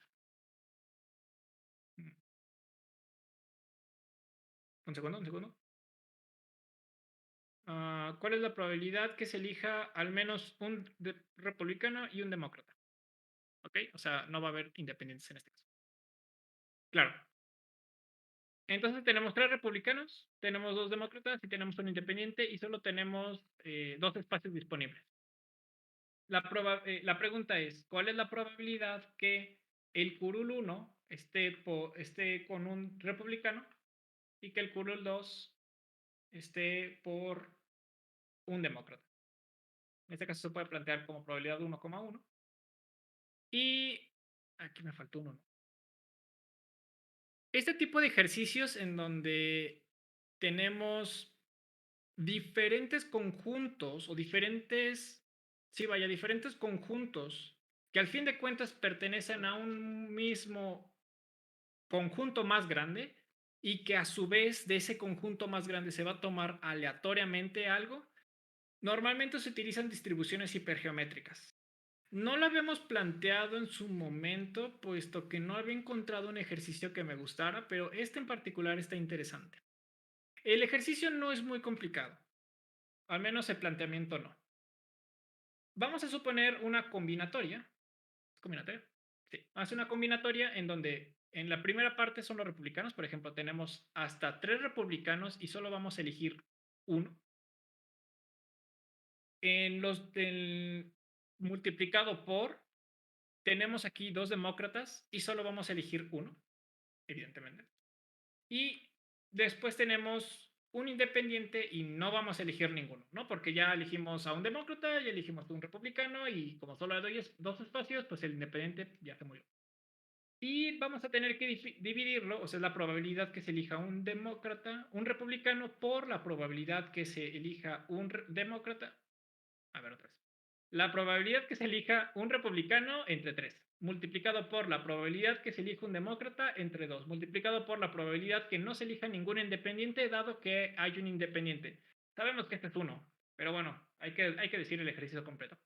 Un segundo. ¿Cuál es la probabilidad que se elija al menos un republicano y un demócrata? ¿Ok? O sea, no va a haber independientes en este caso. Claro. Entonces tenemos 3 republicanos, tenemos 2 demócratas y tenemos un independiente y solo tenemos 2 espacios disponibles. La pregunta es, ¿cuál es la probabilidad que el curul 1 esté con un republicano y que el curul 2 esté por un demócrata? En este caso se puede plantear como probabilidad 1,1. Y aquí me faltó uno, ¿no? Este tipo de ejercicios en donde tenemos diferentes conjuntos o diferentes conjuntos que al fin de cuentas pertenecen a un mismo conjunto más grande y que a su vez de ese conjunto más grande se va a tomar aleatoriamente algo, normalmente se utilizan distribuciones hipergeométricas. No lo habíamos planteado en su momento, puesto que no había encontrado un ejercicio que me gustara, pero este en particular está interesante. El ejercicio no es muy complicado, al menos el planteamiento no. Vamos a suponer una combinatoria. ¿Es combinatoria? Sí. Hace una combinatoria en donde en la primera parte son los republicanos, por ejemplo, tenemos hasta 3 republicanos y solo vamos a elegir uno. En los del multiplicado por, tenemos aquí 2 demócratas y solo vamos a elegir uno, evidentemente. Y después tenemos un independiente y no vamos a elegir ninguno, ¿no? Porque ya elegimos a un demócrata, ya elegimos a un republicano y como solo hay 2 espacios, pues el independiente ya se murió. Y vamos a tener que dividirlo, o sea, la probabilidad que se elija un demócrata, un republicano, por la probabilidad que se elija un demócrata. A ver, otra vez. La probabilidad que se elija un republicano entre 3, multiplicado por la probabilidad que se elija un demócrata entre 2, multiplicado por la probabilidad que no se elija ningún independiente, dado que hay un independiente. Sabemos que este es 1, pero bueno, hay que decir el ejercicio completo.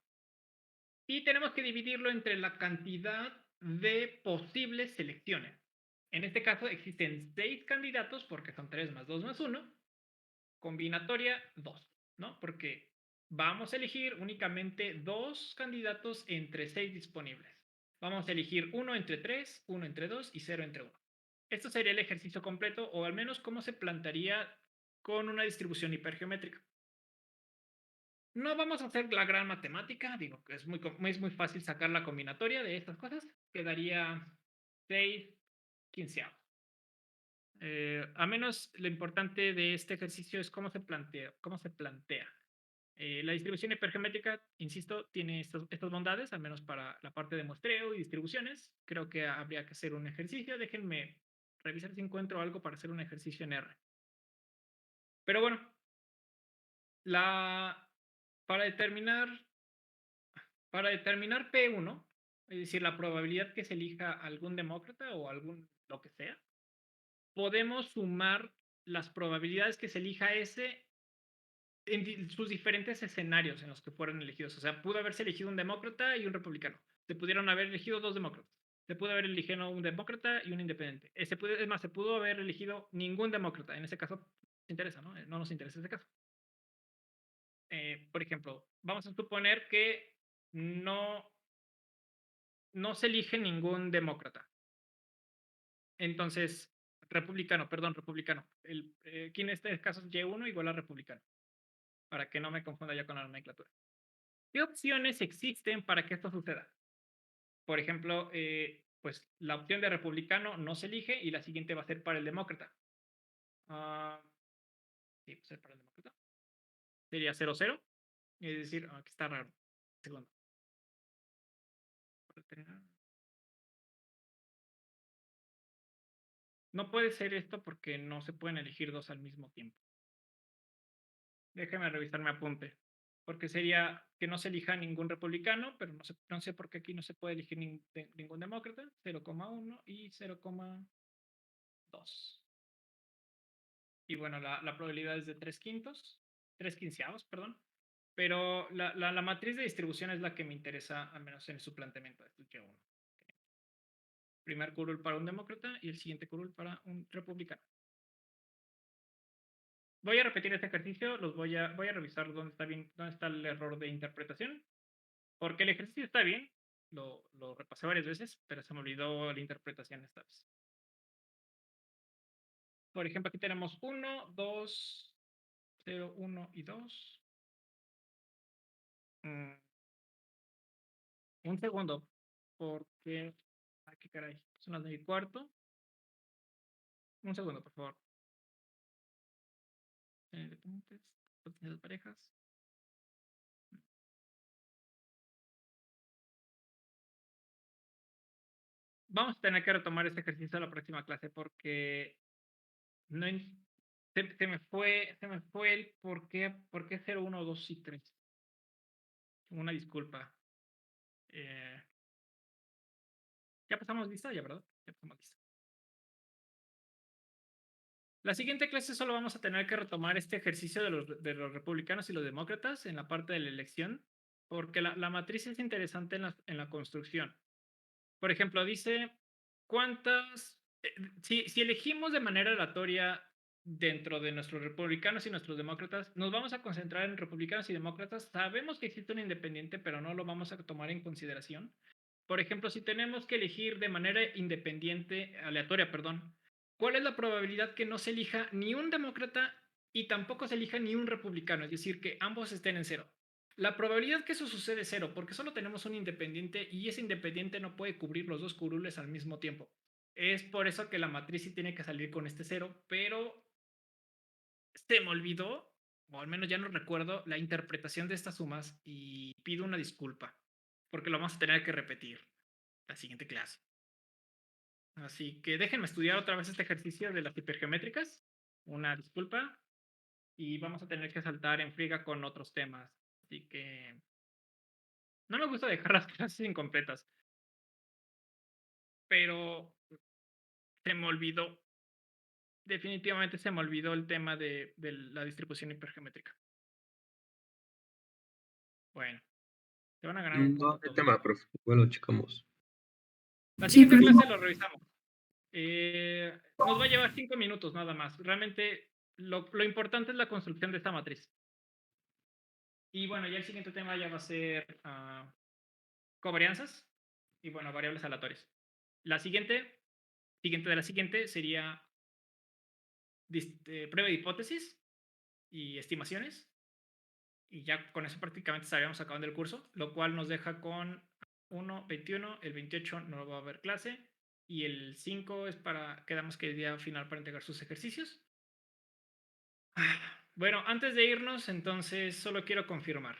Y tenemos que dividirlo entre la cantidad de posibles selecciones. En este caso existen 6 candidatos, porque son 3 más 2 más 1. Combinatoria 2, ¿no? Porque vamos a elegir únicamente 2 candidatos entre 6 disponibles. Vamos a elegir 1 entre 3, 1 entre 2 y 0 entre 1. Esto sería el ejercicio completo, o al menos cómo se plantearía con una distribución hipergeométrica. No vamos a hacer la gran matemática, digo que es muy fácil sacar la combinatoria de estas cosas. Quedaría 6 quinceavos. A menos lo importante de este ejercicio es cómo se plantea. La distribución hipergeométrica, insisto, tiene estas bondades, al menos para la parte de muestreo y distribuciones. Creo que habría que hacer un ejercicio. Déjenme revisar si encuentro algo para hacer un ejercicio en R. Pero bueno, para determinar P1, es decir, la probabilidad que se elija algún demócrata o algún lo que sea, podemos sumar las probabilidades que se elija S en sus diferentes escenarios en los que fueron elegidos. O sea, pudo haberse elegido un demócrata y un republicano. Se pudieron haber elegido 2 demócratas. Se pudo haber elegido un demócrata y un independiente. Es más, se pudo haber elegido ningún demócrata. En ese caso, nos interesa, ¿no? No nos interesa ese caso. Por ejemplo, vamos a suponer que no se elige ningún demócrata. Entonces, republicano. Aquí en este caso es Y1 igual a republicano. Para que no me confunda ya con la nomenclatura. ¿Qué opciones existen para que esto suceda? Por ejemplo, pues la opción de republicano no se elige y la siguiente va a ser para el demócrata. Sí, va a ser para el demócrata. Sería 0-0. Es decir, aquí está raro. Segundo. No puede ser esto porque no se pueden elegir 2 al mismo tiempo. Déjeme revisar mi apunte. Porque sería que no se elija ningún republicano, pero no sé por qué aquí no se puede elegir ningún demócrata. 0,1 y 0,2. Y bueno, la probabilidad es de 3 quinceavos, perdón. Pero la matriz de distribución es la que me interesa, al menos en su planteamiento. Esto es Y1. Primer curul para un demócrata y el siguiente curul para un republicano. Voy a repetir este ejercicio, voy a revisar dónde está el error de interpretación. Porque el ejercicio está bien, lo repasé varias veces, pero se me olvidó la interpretación esta vez. Por ejemplo, aquí tenemos 1, 2, 0, 1 y 2. Un segundo, porque... Ay, qué caray, son las 9:15. Un segundo, por favor. Potencias parejas. Vamos a tener que retomar este ejercicio la próxima clase porque no, se me fue el por qué 0, 1, 2 y 3. Una disculpa. Ya pasamos lista, ya, ¿verdad? Ya pasamos lista. La siguiente clase solo vamos a tener que retomar este ejercicio de los republicanos y los demócratas en la parte de la elección, porque la matriz es interesante en la construcción. Por ejemplo, dice cuántas... si elegimos de manera aleatoria dentro de nuestros republicanos y nuestros demócratas, nos vamos a concentrar en republicanos y demócratas. Sabemos que existe un independiente, pero no lo vamos a tomar en consideración. Por ejemplo, si tenemos que elegir de manera aleatoria, ¿cuál es la probabilidad que no se elija ni un demócrata y tampoco se elija ni un republicano? Es decir, que ambos estén en 0. La probabilidad que eso sucede es 0, porque solo tenemos un independiente y ese independiente no puede cubrir los 2 curules al mismo tiempo. Es por eso que la matriz sí tiene que salir con este 0, pero se me olvidó, o al menos ya no recuerdo, la interpretación de estas sumas y pido una disculpa, porque lo vamos a tener que repetir la siguiente clase. Así que déjenme estudiar otra vez este ejercicio de las hipergeométricas. Una disculpa. Y vamos a tener que saltar en friega con otros temas. Así que no me gusta dejar las clases incompletas. Pero se me olvidó. Definitivamente se me olvidó el tema de la distribución hipergeométrica. Bueno, se van a ganar un No punto hay todos. tema, profe. Bueno, checamos. La Sí, siguiente pero clase lo revisamos. Nos va a llevar 5 minutos nada más. Realmente lo importante es la construcción de esta matriz. Y bueno, ya el siguiente tema ya va a ser covarianzas y bueno, variables aleatorias. La siguiente de la siguiente sería prueba de hipótesis y estimaciones. Y ya con eso prácticamente estaríamos acabando el curso, lo cual nos deja con 1, 21, el 28 no va a haber clase y el 5 es quedamos que el día final para entregar sus ejercicios. Bueno, antes de irnos, entonces solo quiero confirmar.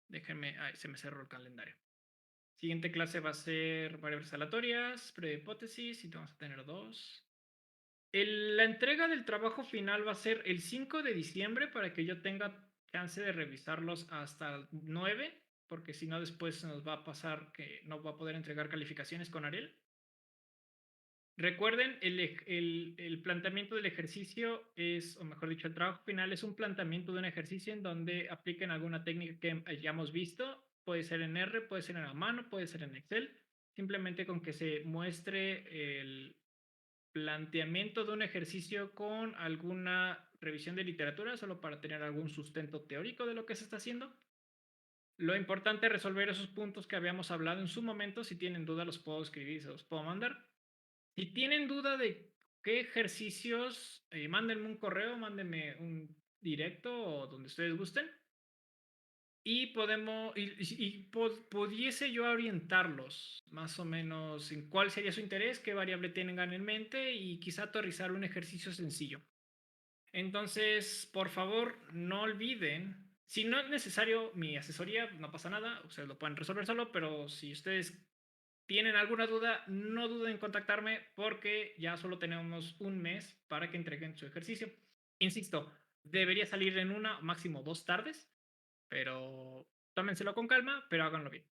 Déjenme, se me cerró el calendario. Siguiente clase va a ser variables aleatorias, prueba de hipótesis y vamos a tener 2. La entrega del trabajo final va a ser el 5 de diciembre para que yo tenga chance de revisarlos hasta el 9, porque si no después se nos va a pasar que no va a poder entregar calificaciones con Ariel. Recuerden, el planteamiento del ejercicio es, o mejor dicho, el trabajo final es un planteamiento de un ejercicio en donde apliquen alguna técnica que hayamos visto. Puede ser en R, puede ser en la mano, puede ser en Excel. Simplemente con que se muestre el planteamiento de un ejercicio con alguna revisión de literatura, solo para tener algún sustento teórico de lo que se está haciendo. Lo importante es resolver esos puntos que habíamos hablado en su momento. Si tienen duda, los puedo escribir y se los puedo mandar. Si tienen duda de qué ejercicios, mándenme un correo, mándenme un directo o donde ustedes gusten. Y pudiese yo orientarlos más o menos en cuál sería su interés, qué variable tengan en mente y quizá aterrizar un ejercicio sencillo. Entonces, por favor, no olviden, si no es necesario mi asesoría, no pasa nada, ustedes lo pueden resolver solo, pero si ustedes tienen alguna duda, no duden en contactarme porque ya solo tenemos un mes para que entreguen su ejercicio. Insisto, debería salir en una, máximo 2 tardes, pero tómenselo con calma, pero háganlo bien.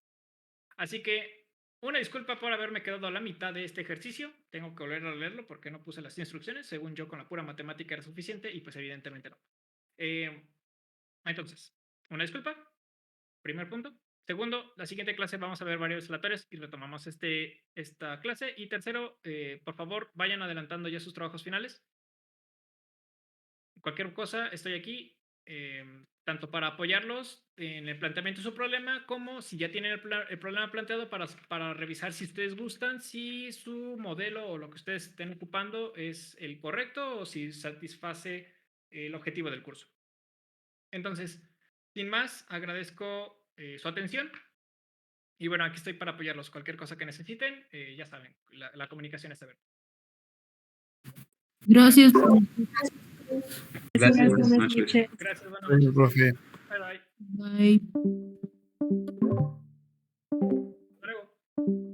Así que una disculpa por haberme quedado a la mitad de este ejercicio. Tengo que volver a leerlo porque no puse las instrucciones. Según yo, con la pura matemática era suficiente y pues evidentemente no. Entonces, una disculpa. Primer punto. Segundo, la siguiente clase vamos a ver varios aleatorios y retomamos esta clase. Y tercero, por favor, vayan adelantando ya sus trabajos finales. Cualquier cosa, estoy aquí, tanto para apoyarlos en el planteamiento de su problema, como si ya tienen el problema planteado para revisar si ustedes gustan, si su modelo o lo que ustedes estén ocupando es el correcto o si satisface el objetivo del curso. Entonces, sin más, agradezco su atención. Y bueno, aquí estoy para apoyarlos. Cualquier cosa que necesiten, ya saben, la comunicación está abierta. Gracias. Gracias. Buenas noches. Gracias, buenas Gracias, noches. profe. Bye, bye. Bye. Hasta luego.